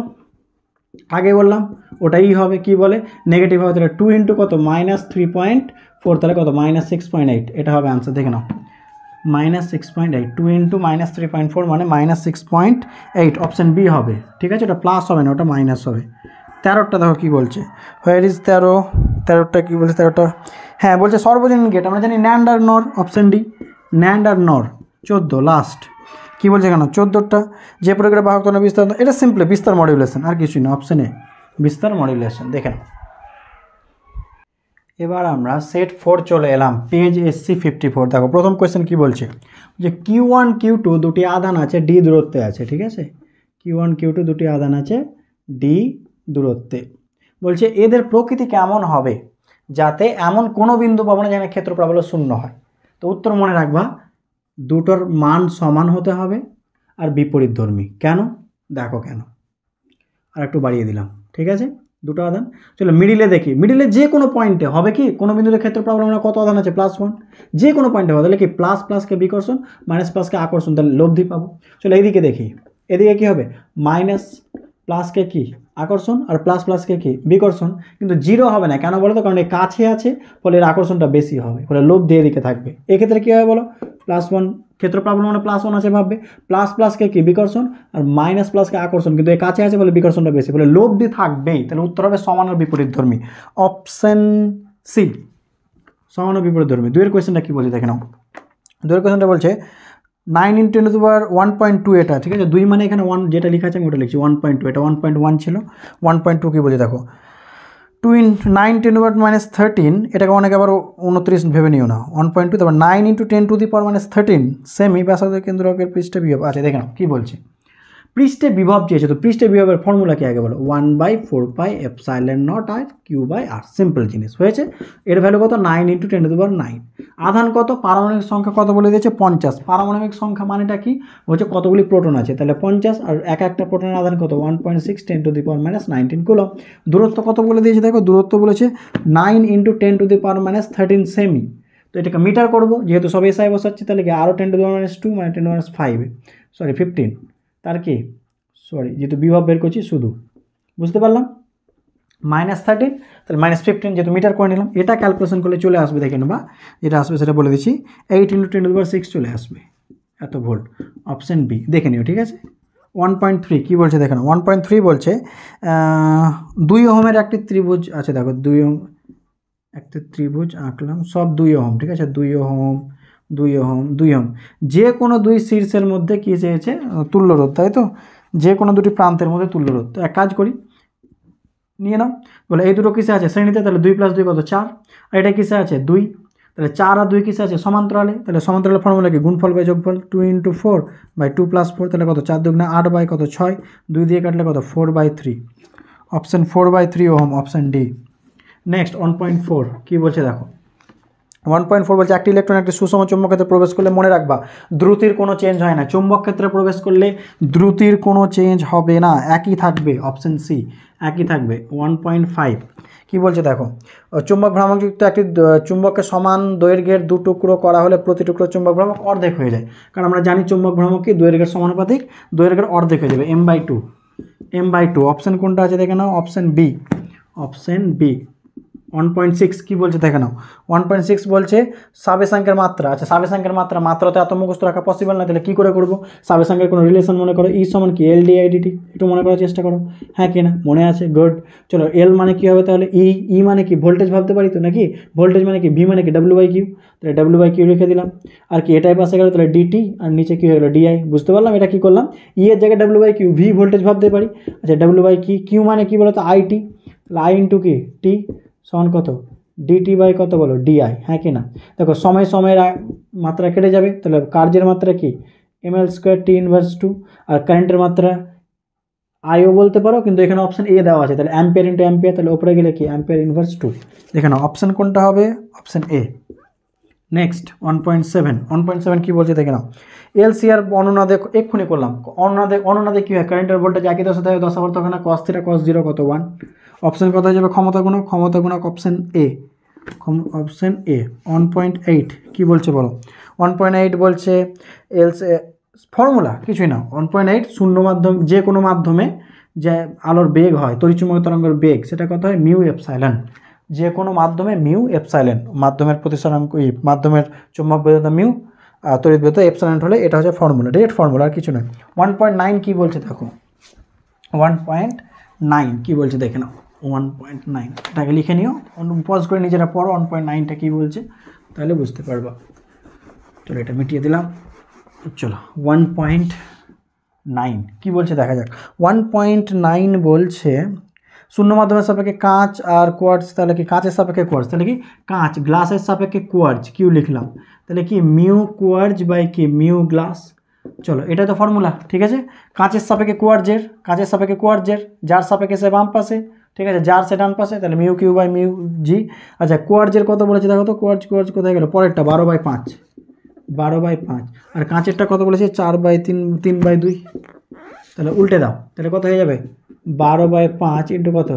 আগে বললাম ওটাই হবে, কি বলে নেগেটিভ হবে, তাহলে 2 ইন্টু কত -3.4, তাহলে কত -6.8, এটা হবে আনসার, দেখে নাও -6.8, 2 ইন্টু -3.4 মানে -6.8, অপশান বি হবে, ঠিক আছে। ওটা প্লাস হবে না, ওটা মাইনাস হবে। 13টা দেখো কী বলছে, হোয়ার ইজ 13টা কী বলছে? 13টা হ্যাঁ বলছে সর্বজনীন গেট, আমরা জানি ন্যান্ড আর নর, অপশান ডি ন্যান্ড আর নর। 14 লাস্ট কী বলছে কেন? 14টা যে প্রক্রিয়া বাহক তরঙ্গ বিস্তার, এটা সিম্পলি বিস্তার মডিউলেশন, আর কিছুই না, অপশানে বিস্তার মডিউলেশন, দেখে নাও। এবার আমরা সেট 4 চলে এলাম, পেজ SC 54। দেখো প্রথম কোয়েশ্চেন কী বলছে, যে Q1 Q2 দুটি আধান আছে ডি দূরত্বে আছে, ঠিক আছে। Q1 Q2 দুটি আধান আছে ডি দূরত্বে, বলছে এদের প্রকৃতি কেমন হবে যাতে এমন কোনো বিন্দু পাবো না যেখানে ক্ষেত্র প্রাবল্য 0 হয়। তো উত্তর মনে রাখবা, দুটোর মান সমান হতে হবে আর বিপরীতধর্মী। কেন? দেখো কেন, আর একটু বাড়িয়ে দিলাম, ঠিক আছে। দুটো আধান, চলো মিডিলে দেখি, মিডিলে যে কোনো পয়েন্টে হবে কি, কোনো বিন্দুতে ক্ষেত্র প্রাবল্য মানে কত আধান আছে? +1, যে কোনো পয়েন্টে হবে, তাহলে কি প্লাসকে বিকর্ষণ, মাইনাসকে আকর্ষণ, তাহলে লব্ধি পাবো। চলো এইদিকে দেখি, এদিকে কি হবে? প্লাসকে কি আকর্ষণ আর প্লাসকে কি বিকর্ষণ, কিন্তু 0 হবে না, কেন বলো তো? কারণ এই কাছে আছে, ফলে এর আকর্ষণটা বেশি হবে, ফলে লব্ধি এদিকে থাকবে। এক্ষেত্রে কী হবে বলো? +1 ক্ষেত্র প্রাবল্য মানে +1 আছে ভাববে, প্লাসকে কি বিকর্ষণ আর প্লাসকে আকর্ষণ, কিন্তু এই কাছে আছে বলে বিকর্ষণটা বেশি, বলে লব্ধি থাকবেই। তাহলে উত্তর হবে সমান আর বিপরীতধর্মী, অপশন সি সমান ও বিপরীতধর্মী। 2 কোয়েশ্চেনটা কী বলছে দেখে নাও। 2 কোয়েশ্চেনটা বলছে 9 × 10⁻1.2 এটা, ঠিক আছে। 2 মানে এখানে 1 যেটা লেখা আছে আমি ওটা লিখছি, 1.2, এটা 1.1 ছিল, 1.2 কী বলছে দেখো, 2 × 9 × 10⁻13, এটাকে অনেকে আবার 29 ভেবে নিও না, 1.2, তারপর 9 × 10⁻13 সেমি ব্যাসার্ধ কেন্দ্রকের পৃষ্ঠে বিভব। আচ্ছা দেখে নাও কী বলছে, পৃষ্ঠে বিভব চেয়েছে, তো পৃষ্ঠে বিভবের ফর্মুলা কি আগে বলো? 1/4πε0r Q/r, সিম্পল জিনিস হয়েছে। এর ভ্যালু কত? 9 × 10⁹। আধান কত? পারমাণবিক সংখ্যা কত বলে দিয়েছে? 50। পারমাণবিক সংখ্যা মানেটা কি? হচ্ছে কতগুলি প্রোটন আছে, তাহলে 50, আর একটা প্রোটনের আধান কত? 1.6 × 10⁻19 কুলম্ব। দূরত্ব কত বলে দিয়েছে দেখো, দূরত্ব বলেছে 9 × 10⁻13 সেমি। তো এটাকে মিটার করবো, যেহেতু সব এসআই বসাচ্ছি, তাহলে কি আরও 10⁻2 মানে 10⁻5 তার কি যেহেতু বিভব বের করছি শুধু, বুঝতে পারলাম। -13, তাহলে -15, যেহেতু মিটার করে নিলাম, এটা ক্যালকুলেশন করলে চলে আসবে, দেখে নেবা যেটা আসবে সেটা বলে দিচ্ছি, 8 × 10⁶ চলে আসবে, এত ভোল্ট, অপশান বি দেখে নিও, ঠিক আছে। 1.3 কী বলছে দেখে নাও, 1.3 বলছে 2 ওহমের একটি ত্রিভুজ আছে, দেখো 2 ওহম একটি ত্রিভুজ আঁকলাম, সব 2 ওহম, ঠিক আছে, 2 ওহম 2 ওহম 2 ওহম, যে কোনো দুই শীর্ষের মধ্যে কী চেয়েছে? তুল্য রোধ, তাই তো, যে কোনো দুটি প্রান্তের মধ্যে তুল্য রোধ। তো এক কাজ করি, নিয়ে নাও, বলে এই দুটো কিসে আছে? শ্রেণীতে, তাহলে 2 + 2 কত? 4, আর এটা কিসে আছে? 2, তাহলে 4 আর 2 কিসে আছে? সমান্তরালে, তাহলে সমান্তরালের ফর্মুলা কি? গুণফল বাই যোগফল, 2 × 4/2 + 4, তাহলে কত? 4 × 2 = 8 বাই কত? 6, 2 দিয়ে কাটলে কত? 4/3, option 4/3 ohm, option D. Next 1.4 কী বলছে দেখো, 1.4 বলছে একটি ইলেকট্রন একটি সুষম চুম্বক ক্ষেত্রে প্রবেশ করলে, মনে রাখবা দ্রুতির কোনো চেঞ্জ হয় না, চুম্বক ক্ষেত্রে প্রবেশ করলে দ্রুতির কোনো চেঞ্জ হবে না, একই থাকবে, অপশান সি একই থাকবে। 1.5 কী বলছে দেখো, চুম্বক ভ্রামকযুক্ত একটি চুম্বককে সমান দৈর্ঘ্যের 2 টুকরো করা হলে প্রতি টুকরো চুম্বক ভ্রামক অর্ধেক হয়ে যায়, কারণ আমরা জানি চুম্বক ভ্রামক কি দৈর্ঘ্যের সমানুপাতিক, দৈর্ঘ্যের অর্ধেক হয়ে যাবে, m/2। অপশান কোনটা আছে দেখে নাও, অপশান বি, অপশান বি 1.6 কী বলছে দেখে নাও, 1.6 বলছে সাবেশাঙ্কের মাত্রা। আচ্ছা সাবেশাঙ্কের মাত্রা তো এত মুখস্থ রাখা পসিবল না, তাহলে কী করে করবো? সাবেশাঙ্কের কোনো রিলেশন মনে করো, ই সমান কি LDIDT, একটু মনে করার চেষ্টা করো, হ্যাঁ কি না মনে আছে? গুড। চলো এল মানে কী হবে তাহলে? ই মানে কি ভোল্টেজ ভাবতে পারি তো নাকি? ভোল্টেজ মানে কি, ভি মানে কি W/Q, তাহলে W/Q লিখে দিলাম। আর কি এটাই পাশে গেল তাহলে DT, আর নিচে কী হয়ে গেলো DI। বুঝতে পারলাম এটা কী করলাম? ই এর জায়গায় W/Q, ভি ভোল্টেজ ভাবতে পারি। আচ্ছা W/Q মানে কি বলো তো? IT, তাহলে I ইন্টু কি টি সমান কত? ডিটি বাই কত বলো? ডিআই, হ্যাঁ কি না? দেখো সময়ের মাত্রা কেটে যাবে, তাহলে কার্যের মাত্রা কি ml² T ইনভার্স 2, আর কারেন্টের মাত্রা আইও বলতে পারো, কিন্তু এখানে অপশান এ দেওয়া আছে, তাহলে অ্যাম্পিয়ার ইন্টু অ্যাম্পিয়ার, তাহলে ওপরে গেলে কি অ্যাম্পিয়ার ইনভার্স 2। দেখে নাও অপশান কোনটা হবে? Option A. নেক্সট 1.7 কী বলছে দেখে নাও। এলসিআর অনুনাদে এক্ষুনি করলাম, অনুনাদে কী হয়? কারেন্টের ভোল্টেজ একই দশা থাকে, 10 আবার তখন cos θ cos 0 কত 1। অপশান কত হয়ে যাবে? ক্ষমতা গুণক অপশান এ। Option A. 1.8 কী বলছে বলো? 1.8 বলছে ফর্মুলা কিছুই না। 1.8 শূন্য মাধ্যম, যে কোনো মাধ্যমে যে আলোর বেগ হয়, তড়িৎচুম্বকীয় তরঙ্গের বেগ, সেটা কত হয়? Mu epsilon. যে কোনো মাধ্যমে মিউ এপসাইলন, মাধ্যমের প্রতিসরাঙ্ক মাধ্যমের চুম্বক বেধতা মিউ, তড়িৎ বেধতা এপসাইলন হলে এটা হচ্ছে ফর্মুলা, ডিরেক্ট ফর্মুলা, আর কিছু নয়। 1.9 কী বলছে দেখো, 1.9 কী বলছে দেখে নাও। 1.9 এটাকে লিখে নিও, পজ করে নিজেরা পড়ো 1.9টা কী বলছে, তাহলে বুঝতে পারবা। চলো এটা মিটিয়ে দিলাম। চলো 1.9 কী বলছে দেখা যাক। 1.9 বলছে শূন্য মাধ্যমের সাপেক্ষে কাঁচ আর কোয়ার্টজ, তাহলে কি কাঁচের সাপেক্ষে কোয়ার্টজ, তাহলে কি কাঁচ, গ্লাসের সাপেক্ষে কোয়ার্টজ, কিউ লিখলাম, তাহলে কি মিউ কোয়ার্টজ বাই কি মিউ গ্লাস। চলো এটা তো ফর্মুলা, ঠিক আছে। কাঁচের সাপেক্ষে কোয়ার্টজের, যার সাপেক্ষে সে বাম পাশে, ঠিক আছে, যার সে ডান পাশে, তাহলে মিউ কিউ বাই মিউ জি। আচ্ছা কোয়ার্টজের কত বলেছে দেখো তো, কোয়ার্টজ কোথায় গেলো? পরেরটা 12/5, 12/5। আর কাঁচেরটা কত বলেছে? 4/3, 3/2। তাহলে উল্টে দাও, তাহলে কত হয়ে যাবে? 12/5 ইন্টু কত?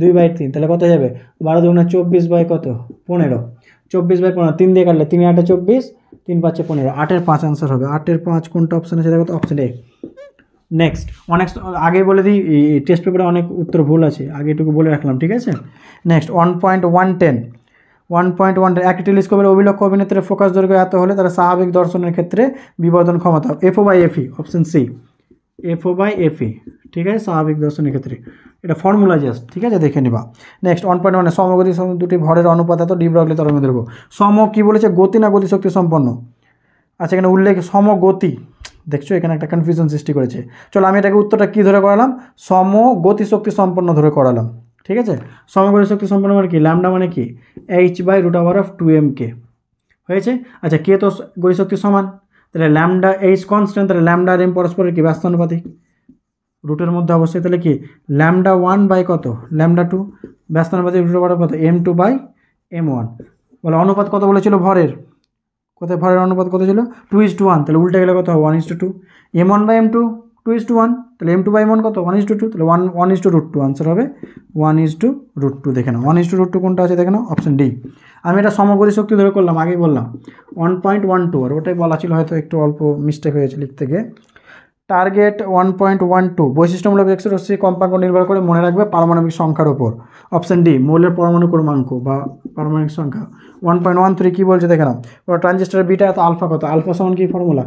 2/3, তাহলে কত হয়ে যাবে? 12 দুগুণে 24 বাই কত? 15। 24/15, 3 দিয়ে কাটলে 3 8 24, 3 5 15, 8-এর 5 আনসার হবে। 8-এর 5 কোনটা অপশান আছে দেখো তো? Option A. নেক্সট আগে বলে দিই, টেস্ট পেপারে অনেক উত্তর ভুল আছে, আগে এটুকু বলে রাখলাম, ঠিক আছে। নেক্সট 1.110 একটি টেলিস্কোপের অভিলক্ষ অভিনেত্রের ফোকাস দৈর্ঘ্য এত হলে তারা স্বাভাবিক দর্শনের ক্ষেত্রে বিবর্ধন ক্ষমতা FO/FE, অপশান সি, FO/FE, ঠিক আছে, স্বাভাবিক দর্শনের ক্ষেত্রে। এটা ফর্মুলা জাস্ট, ঠিক আছে, দেখে নিবা। নেক্সট 1.1 সমগতি দুটি ভরের অনুপাত এত ডি ব্রগলি তরঙ্গ দৈর্ঘ্য। সম কী বলেছে? গতি না গতিশক্তি সম্পন্ন? আচ্ছা এখানে উল্লেখ সমগতি, দেখছো এখানে একটা কনফিউশন সৃষ্টি করেছে। চলো আমি এটাকে উত্তরটা কী ধরে করালাম? সমগতিশক্তি সম্পন্ন ধরে করালাম, ঠিক আছে। সমগতিশক্তি সম্পন্ন মানে কি? ল্যামডা মানে কি? h/√2mk হয়েছে। আচ্ছা কে তো গতিশক্তি সমান, তাহলে ল্যামডা এইচ কনস্ট্যান্ট, তাহলে ল্যামডা আর এম পরস্পরের কি ব্যস্তানুপাতিক, রুটের মধ্যে অবশ্যই, তাহলে কি ল্যামডা 1 বাই কত? ল্যামডা 2, ব্যস্তানুপাতিক রুটের বড় কত? m2/m1। বলে অনুপাত কত বলেছিল ভরের? কোথায় ভরের অনুপাত কত ছিল? 2:1, তাহলে উল্টে গেলে কত হবে? 1:2। m1/m2 2:1, তাহলে m2/m1 কত? 1:2, তাহলে 1:√2 আনসার হবে 1:√2। দেখে নাও 1:√2 কোনটা আছে দেখে নাও? Option D. আমি এটা সমগতি শক্তি ধরে করলাম, আগেই বললাম 1.12, আর ওটাই বলা ছিল, হয়তো একটু অল্প মিস্টেক হয়েছে লিখতে গিয়ে। টার্গেট 1.12 বৈশিষ্ট্যমূলক এক্স রশ্মি কম্পাঙ্ক নির্ভর করে, মনে রাখবে পারমাণবিক সংখ্যার ওপর। অপশান ডি মৌলের পরমাণু ক্রমাঙ্ক বা পারমাণবিক সংখ্যা। 1.13 কী বলছে দেখে নাও। ট্রানজিস্টারের বিটা এত আলফা কত? আলফা সমান কি ফর্মুলা?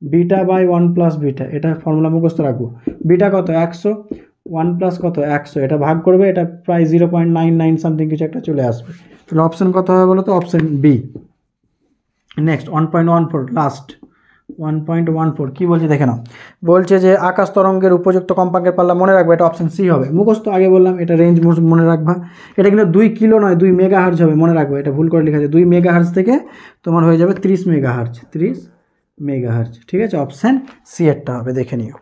β/1 + β, এটা ফর্মুলা মুখস্থ রাখবো। বিটা কত? 100, 1 + কত? 100, এটা ভাগ করবে, এটা প্রায় 0.99 সামথিং কিছু একটা চলে আসবে। তাহলে অপশান কত হবে বলো তো? Option B. নেক্সট 1.14 লাস্ট 1.14 কী বলছে দেখে নাও। বলছে যে আকাশ তরঙ্গের উপযুক্ত কম্পাঙ্কের পাল্লা মনে রাখবে, এটা অপশান সি হবে। মুখস্থ আগে বললাম, এটা রেঞ্জ মনে রাখবা। এটা কিন্তু 2 কিলো নয়, 2 মেগাহার্জ হবে, মনে রাখবে, এটা ভুল করে লেখা আছে। 2 মেগাহার্জ থেকে তোমার হয়ে যাবে 30 মেগাহার্জ, 30 মেগাহার্জ, ঠিক আছে, অপশান সি এরটা হবে, দেখে নিও।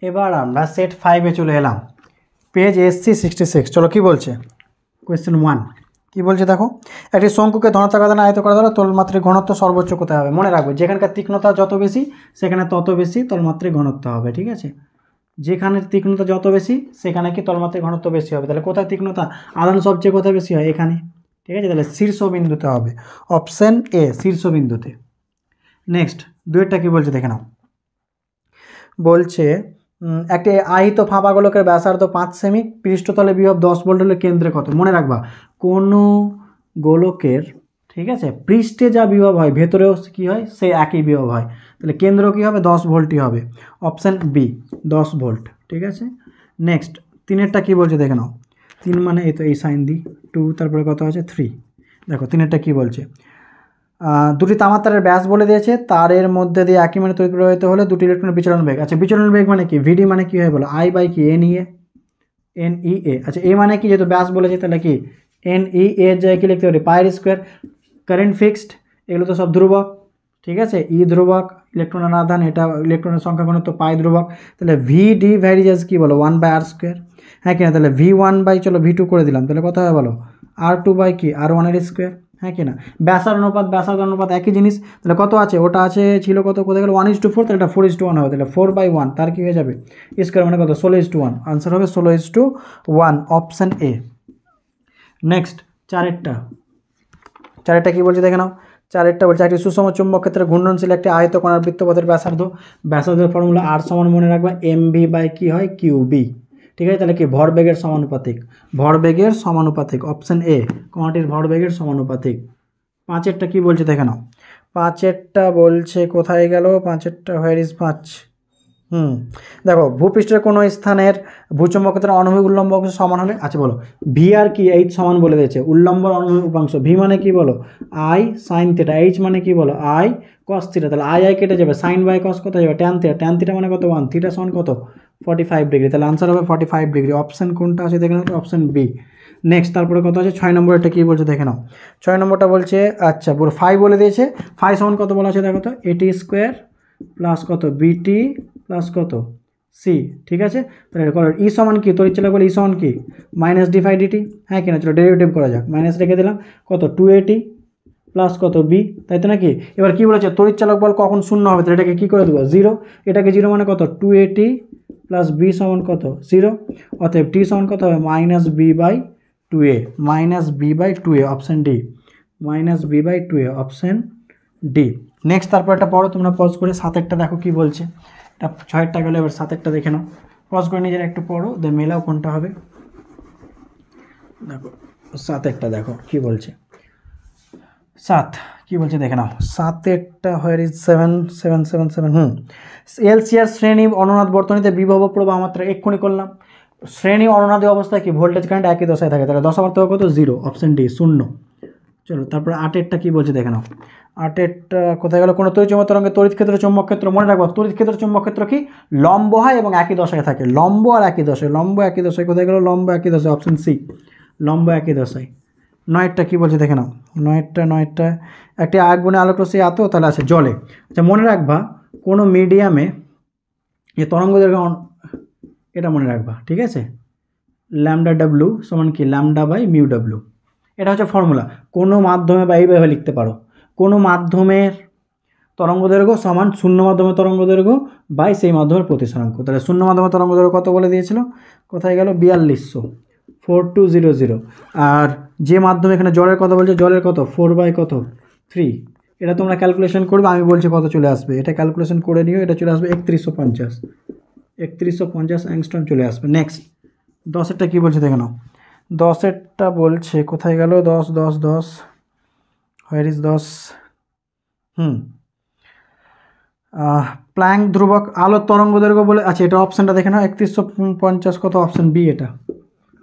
এবার আমরা সেট 5-এ চলে এলাম, পেজ SC 66। চলো কী বলছে? কোয়েশ্চেন 1 কী বলছে দেখো। একটি শঙ্কুকে ধনাত্মক আধানে আয়ত করা দ্বারা তলমাত্রিক ঘনত্ব সর্বোচ্চ কোথায় হবে? মনে রাখবে, যেখানকার তীক্ষ্ণতা যত বেশি সেখানে তত বেশি তলমাত্রিক ঘনত্ব হবে, ঠিক আছে। যেখানে তীক্ষ্ণতা যত বেশি সেখানে কি তলমাত্রিক ঘনত্ব বেশি হবে। তাহলে কোথায় তীক্ষ্ণতা আধান সবচেয়ে কোথায় বেশি হয়? এখানে, ঠিক আছে, তাহলে শীর্ষবিন্দুতে হবে, অপশান এ, শীর্ষবিন্দুতে। নেক্সট 2-টা কী বলছে দেখে নাও। বলছে একটি আহিত ফাঁপা গোলকের ব্যাসার্ধ 5 সেমি, পৃষ্ঠতলে বিভব 10 ভোল্ট হলে কেন্দ্রে কত? মনে রাখবা কোনো গোলকের, ঠিক আছে, পৃষ্ঠে যা বিভব হয় ভেতরেও কি হয়, সেই একই বিভব হয়, তাহলে কেন্দ্র কি হবে? 10 ভোল্টই হবে, অপশান বি 10 ভোল্ট। ঠিক আছে, নেক্সট 3এরটা কী বলছে দেখে নাও। 3 মানে এই তো এই সাইন দিই 2, তারপরে কত আছে 3। দেখো 3এরটা কী বলছে, দুটি তামার তারের ব্যাস বলে দিয়েছে, তারের মধ্যে দিয়ে একই মানে তড়িৎ প্রবাহিত হলে দুটি ইলেকট্রনের বিচলন বেগ। আচ্ছা বিচলন বেগ মানে কি? ভিডি মানে কি হয় বলো? আই বাই কি? এনইএ। আচ্ছা এ মানে কি? যেহেতু ব্যাস বলেছে তাহলে কি এনইএ এর জায়গায় কি লিখতে পারি? পায়ের স্কোয়ার। কারেন্ট ফিক্সড, এগুলো তো সব ধ্রুবক, ঠিক আছে, ই ধ্রুবক, ইলেকট্রনের আধান, এটা ইলেকট্রনের সংখ্যা ঘনত্ব পাই ধ্রুবক, তাহলে ভিডি ভ্যারিজেস কি বলো? 1/r²। হ্যাঁ কিনা? তাহলে V1 বাই চলো V2 করে দিলাম, তাহলে কত হয় বলো? R2 বাই কি? R1 এর স্কোয়ার। হ্যাঁ কিনা? ব্যাসার অনুপাত একই জিনিস, তাহলে কত আছে? ওটা আছে ছিল কত, কোথায় গেল? 1:4, তাহলে এটা 4:1 হবে, তাহলে 4/1 তার কি হয়ে যাবে? স্কোয়ার মানে কত? 16:1। আনসার হবে 16:1, অপশান এ। নেক্সট 4এরটা কী বলছে দেখে নাও। 4এরটা বলছে একটি সুষম চুম্বক ক্ষেত্রে ঘূর্ণনশীল একটি আয়তকণার বৃত্তপথের ব্যাসার্ধের ফর্মুলা আর সমান মনে রাখবা এমভি বাই কি হয়? কিউবি। ঠিক আছে, তাহলে কি ভরবেগের সমানুপাতিক, অপশান এ কণাটির ভরবেগের সমানুপাতিক। 5এরটা কী বলছে দেখে নাও। 5এরটা বলছে কোথায় গেল? 5এরটা হোয়ার ইজ 5? দেখো ভূপৃষ্ঠের কোনো স্থানের ভূচুম্বক ক্ষেত্রে অনুভূমিক উল্লম্ব অংশ সমান হলে, আচ্ছা বলো ভি আর কি? এইচ সমান বলে দিয়েছে, উল্লম্ব অনুভূমিক উপাংশ। ভি মানে কি বলো? I sine theta. এইচ মানে কি বলো? I cos theta. তাহলে আই কেটে যাবে, সাইন বাই কস কত যাবে? Tan theta. ট্যান থিটা মানে কত? 1। থিটা সমান কত? 45 ডিগ্রি। তাহলে আনসার হবে 45 ডিগ্রি। অপশান কোনটা আছে দেখে নাও, অপশান বি। নেক্সট তারপরে কত আছে? 6 নম্বরটা কী বলছে দেখে নাও। 6 নম্বরটা বলছে, আচ্ছা পুরো ফাই বলে দিয়েছে। ফাই সমান কত বলা আছে দেখো তো? এটি স্কোয়ার প্লাস কত? বিটি প্লাস কত? সি। ঠিক আছে, তাহলে ই সমান কি? তড়িৎচালক বলে ই সমান কি? Minus D phi DT. হ্যাঁ কিনা? চলো ডেরিভেটিভ করা যাক। মাইনাস রেখে দিলাম, কত? 2AT প্লাস কত? বি, তাই তো নাকি? এবার কি বলেছে? তড়িৎচালক বল কখন শূন্য হবে? তাহলে এটাকে কী করে দেবো? 0। এটাকে 0 মানে কত? 2AT প্লাস বি সমান কত? 0। অতএব টি সমান কত হবে? -b/2a, -b/2a, option D, -b/2a, option D. Next তারপর একটা পড়ো তোমরা পজ করে। 7এরটা দেখো কি বলছে। এটা 6এরটা গেলে এবার 7এরটা দেখে নাও, পজ করে নিজের একটু পড়ো, মেলাও কোনটা হবে। দেখো 7এরটা দেখো কি বলছে। 7 কি বলছে দেখে নাও। 7এরটা হোয়ার ইজ 7 এলসিআর শ্রেণী অনুনাদ বর্তনীতে বিভব প্রবাহ মাত্রা এক্ষুনি করলাম। শ্রেণী অনুনাদী অবস্থায় কি ভোল্টেজ কারেন্ট একই দশায় থাকে, তাহলে দশা পার্থক্য কত? 0, অপশান ডি 0। চলো তারপরে 8এরটা কী বলছে দেখে নাও। 8এরটা কোথায় গেল? কোনো তড়িৎচুম্বক তরঙ্গে তড়িৎ ক্ষেত্র চুম্বক ক্ষেত্র, মনে রাখবো তড়িৎ ক্ষেত্র চুম্বক ক্ষেত্র কি? লম্ব হয় এবং একই দশায় থাকে। লম্ব আর একই দশায়, লম্ব একই দশায়, কোথায় গেল? লম্ব একই দশায়, অপশান সি, লম্ব একই দশায়। 9এরটা কী বলছে দেখে নাও। 9এরটা একটি আগুনে আলোক রশ্মি এত, তাহলে আছে জলে। আচ্ছা মনে রাখবা কোনো মিডিয়ামে এ তরঙ্গ দৈর্ঘ্য, এটা মনে রাখবা, ঠিক আছে, λw সমান কি? λ/μw। এটা হচ্ছে ফর্মুলা। কোনো মাধ্যমে বা এইভাবে লিখতে পারো, কোনো মাধ্যমের তরঙ্গদৈর্ঘ্য সমান শূন্য মাধ্যমের তরঙ্গদৈর্ঘ্য বাই সেই মাধ্যমের প্রতিসরাঙ্ক। তাহলে শূন্য মাধ্যমের তরঙ্গদৈর্ঘ্য কত বলে দিয়েছিল? কোথায় গেল? 4200, 4200। আর যে মাধ্যমে এখানে জলের কথা বলছে, জলের কত? 4/3। এটা তোমরা ক্যালকুলেশন করবে, আমি বলছি কত চলে আসবে। এটা ক্যালকুলেশন করে নিও, এটা চলে আসবে 3150 অ্যাংস্ট্রম চলে আসবে। নেক্সট 10এরটা কী বলছে দেখে নাও। 10এরটা বলছে কোথায় গেল? 10 হোয়ার ইজ 10? প্ল্যাঙ্ক ধ্রুবক আলোর তরঙ্গ দৈর্ঘ্য বলে, আচ্ছা এটা অপশানটা দেখে নাও। 3150 কত? অপশান বি এটা,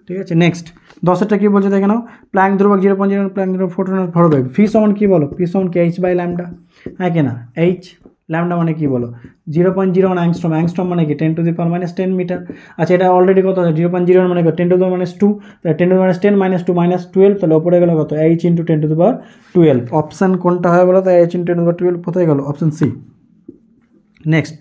ঠিক আছে। নেক্সট 10এরটা কী বলছে দেখে নাও। প্ল্যাঙ্ক ধ্রুবক 0.0, প্ল্যাঙ্ক ধ্রুবক ফোটনের ভরবেগ ফি সমান কী বলো? ফি সমান কি? h/λ। হ্যাঁ কিনা? h ল্যামডা মানে কি বলো? 0.01 অ্যাংস্ট্রম। অ্যাংস্ট্রম মানে কি? 10⁻10 মিটার। আচ্ছা এটা অলরেডি কত আছে? 0.01 মানে 10⁻2, তাহলে 10⁻10 -2 -12, তাহলে ওপরে গেল কত? h × 10⁻12। অপশান কোনটা হয় বলো তো? h × 10⁻12 কোথায় গেল? Option C. নেক্সট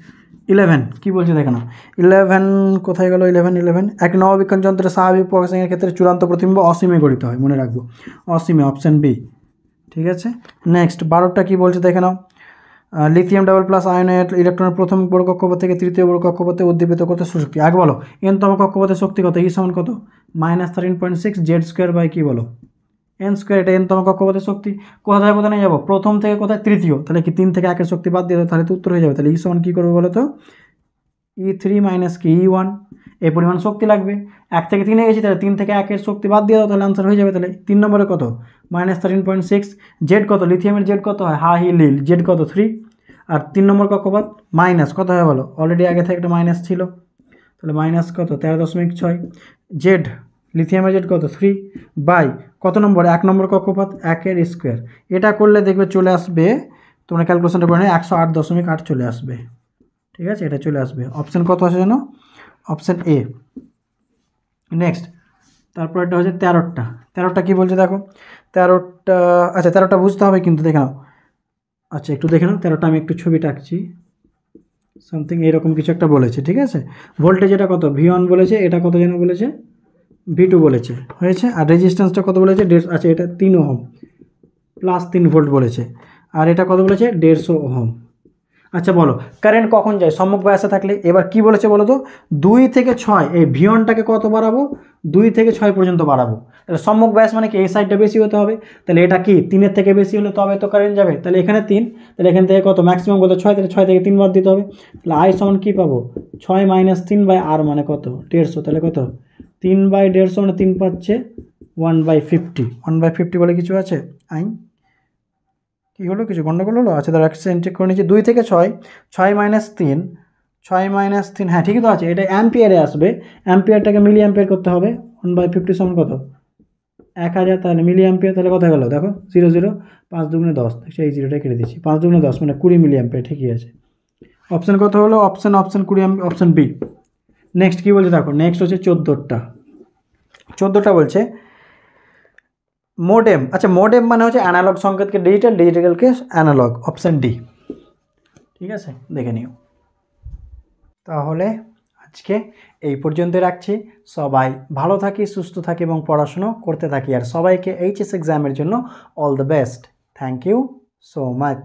11 কী বলছে দেখে নাও। 11 কোথায় গেল? 11 এক নববীক্ষণ যন্ত্রের স্বাভাবিক প্রকাশনের ক্ষেত্রে চূড়ান্ত প্রতিবিম্ব অসীমে গঠিত হয়, মনে রাখবো, অসীমে, অপশান বি, ঠিক আছে। নেক্সট 12টা কী বলছে দেখে নাও। লিথিয়াম ডাবল প্লাস আয়নের ইলেকট্রনের প্রথম বড় কক্ষপথ থেকে তৃতীয় বড় কক্ষপথে উদ্দীপিত করতে শক্তি। আগে বলো এনতম কক্ষপথের শক্তি কত? ই সমান কত? -13.6 z² বাই কী বলো? n²। এটা এনতম কক্ষপথের শক্তি। কোথায় নিয়ে যাবো? প্রথম থেকে কোথায়? তৃতীয়। তাহলে কি 3 থেকে 1-এর শক্তি বাদ দিয়ে দাও, তাহলে তো উত্তর হয়ে যাবে। তাহলে ই সমান কী করবো বলো তো? E3 মাইনাস কি E1, এই পরিমাণ শক্তি লাগবে। 1 থেকে 3 গেছি, তাহলে 3 থেকে 1-এর শক্তি বাদ দিয়ে দাও, তাহলে আনসার হয়ে যাবে। তাহলে 3 নম্বরে কত, -13.6। জেড কত, লিথিয়ামের জেড কত হয়, হা হি লিল, জেড কত 3। আর 3 নম্বর কক্ষপথ মাইনাস কত হয় বলো, অলরেডি আগে থেকে একটা মাইনাস ছিল, তাহলে মাইনাস কত 13.6। জেড লিথিয়ামের জেড কত 3 বাই কত নম্বর, 1 নম্বর কক্ষপথ 1-এর স্কোয়ার। এটা করলে দেখবে চলে আসবে, তোমরা ক্যালকুলেশনটা করে নিও, 108.8 চলে আসবে। ঠিক আছে, এটা চলে আসবে। অপশান কত আছে জানো, অপশান এ। নেক্সট, তারপর এটা হচ্ছে 13টা কী বলছে দেখো, 13টা, আচ্ছা 13টা বুঝতে হবে কিন্তু, দেখে নাও। আচ্ছা একটু দেখে নাও, 13টা আমি একটু ছবি টাকছি, সামথিং এরকম কিছু একটা বলেছে। ঠিক আছে, ভোল্টেজ এটা কত V1 বলেছে, এটা কত যেন বলেছে V2 বলেছে, হয়েছে। আর রেজিস্ট্যান্সটা কত বলেছে, আচ্ছা এটা 3 ওহম প্লাস 3 ভোল্ট বলেছে। আর এটা কত বলেছে, 150 ওহম। আচ্ছা বলো, কারেন্ট কখন যায়, সম্মুখ বায়াসে থাকলে। এবার কি বলেছে বলো তো, 2 থেকে 6, এই V1টাকে কত বাড়াবো, 2 থেকে 6 পর্যন্ত বাড়াবো। তাহলে সম্মুখ বায়াস মানে কি, এই সাইডটা বেশি হতে হবে, তাহলে এটা কি 3-এর থেকে বেশি হলে তবে তো কারেন্ট যাবে। তাহলে এখানে 3, তাহলে এখান থেকে কত ম্যাক্সিমাম কত 6, তাহলে 6 থেকে 3 বাদ দিতে হবে। তাহলে আই সমান কী পাবো, 6 - 3 বাই আর মানে কত 150, তাহলে কত 3/150 মানে 3 পাচ্ছে 1/50। 1/50 বলে কিছু আছে, আই কী হলো, কিছু গন্ডগোল হলো। আচ্ছা তার অ্যাক্সেন্ট চেক করে নিচ্ছি, 2 থেকে 6, 6 - 3, 6 - 3, হ্যাঁ ঠিকই তো আছে। এটা অ্যাম্পিয়ারে আসবে, অ্যাম্পিয়ারটাকে মিলি অ্যাম্পিয়ার করতে হবে। 1/50 সমান কত 1000, তাহলে মিলি অ্যাম্পিয়ার, তাহলে কত গেলো দেখো 0 0, 5 দুগুণে 10, সেই জিরোটা কেটে দিচ্ছি, 5 দুগুণে 10 মানে 20 মিলি অ্যাম্পিয়ার, ঠিকই আছে। অপশান কত হলো, option 20 ampere, option B. Next কী বলছে দেখো, নেক্সট হচ্ছে 14টা বলছে মোডেম। আচ্ছা মোডেম মানে হচ্ছে অ্যানালগ সংকেতকে ডিজিটাল, ডিজিটালকে অ্যানালগ, অপশান ডি। ঠিক আছে, দেখে নিও। তাহলে আজকে এই পর্যন্ত রাখছি। সবাই ভালো থাকি, সুস্থ থাকি এবং পড়াশুনো করতে থাকি। আর সবাইকে এইচএস এক্সামের জন্য all the best. Thank you so much.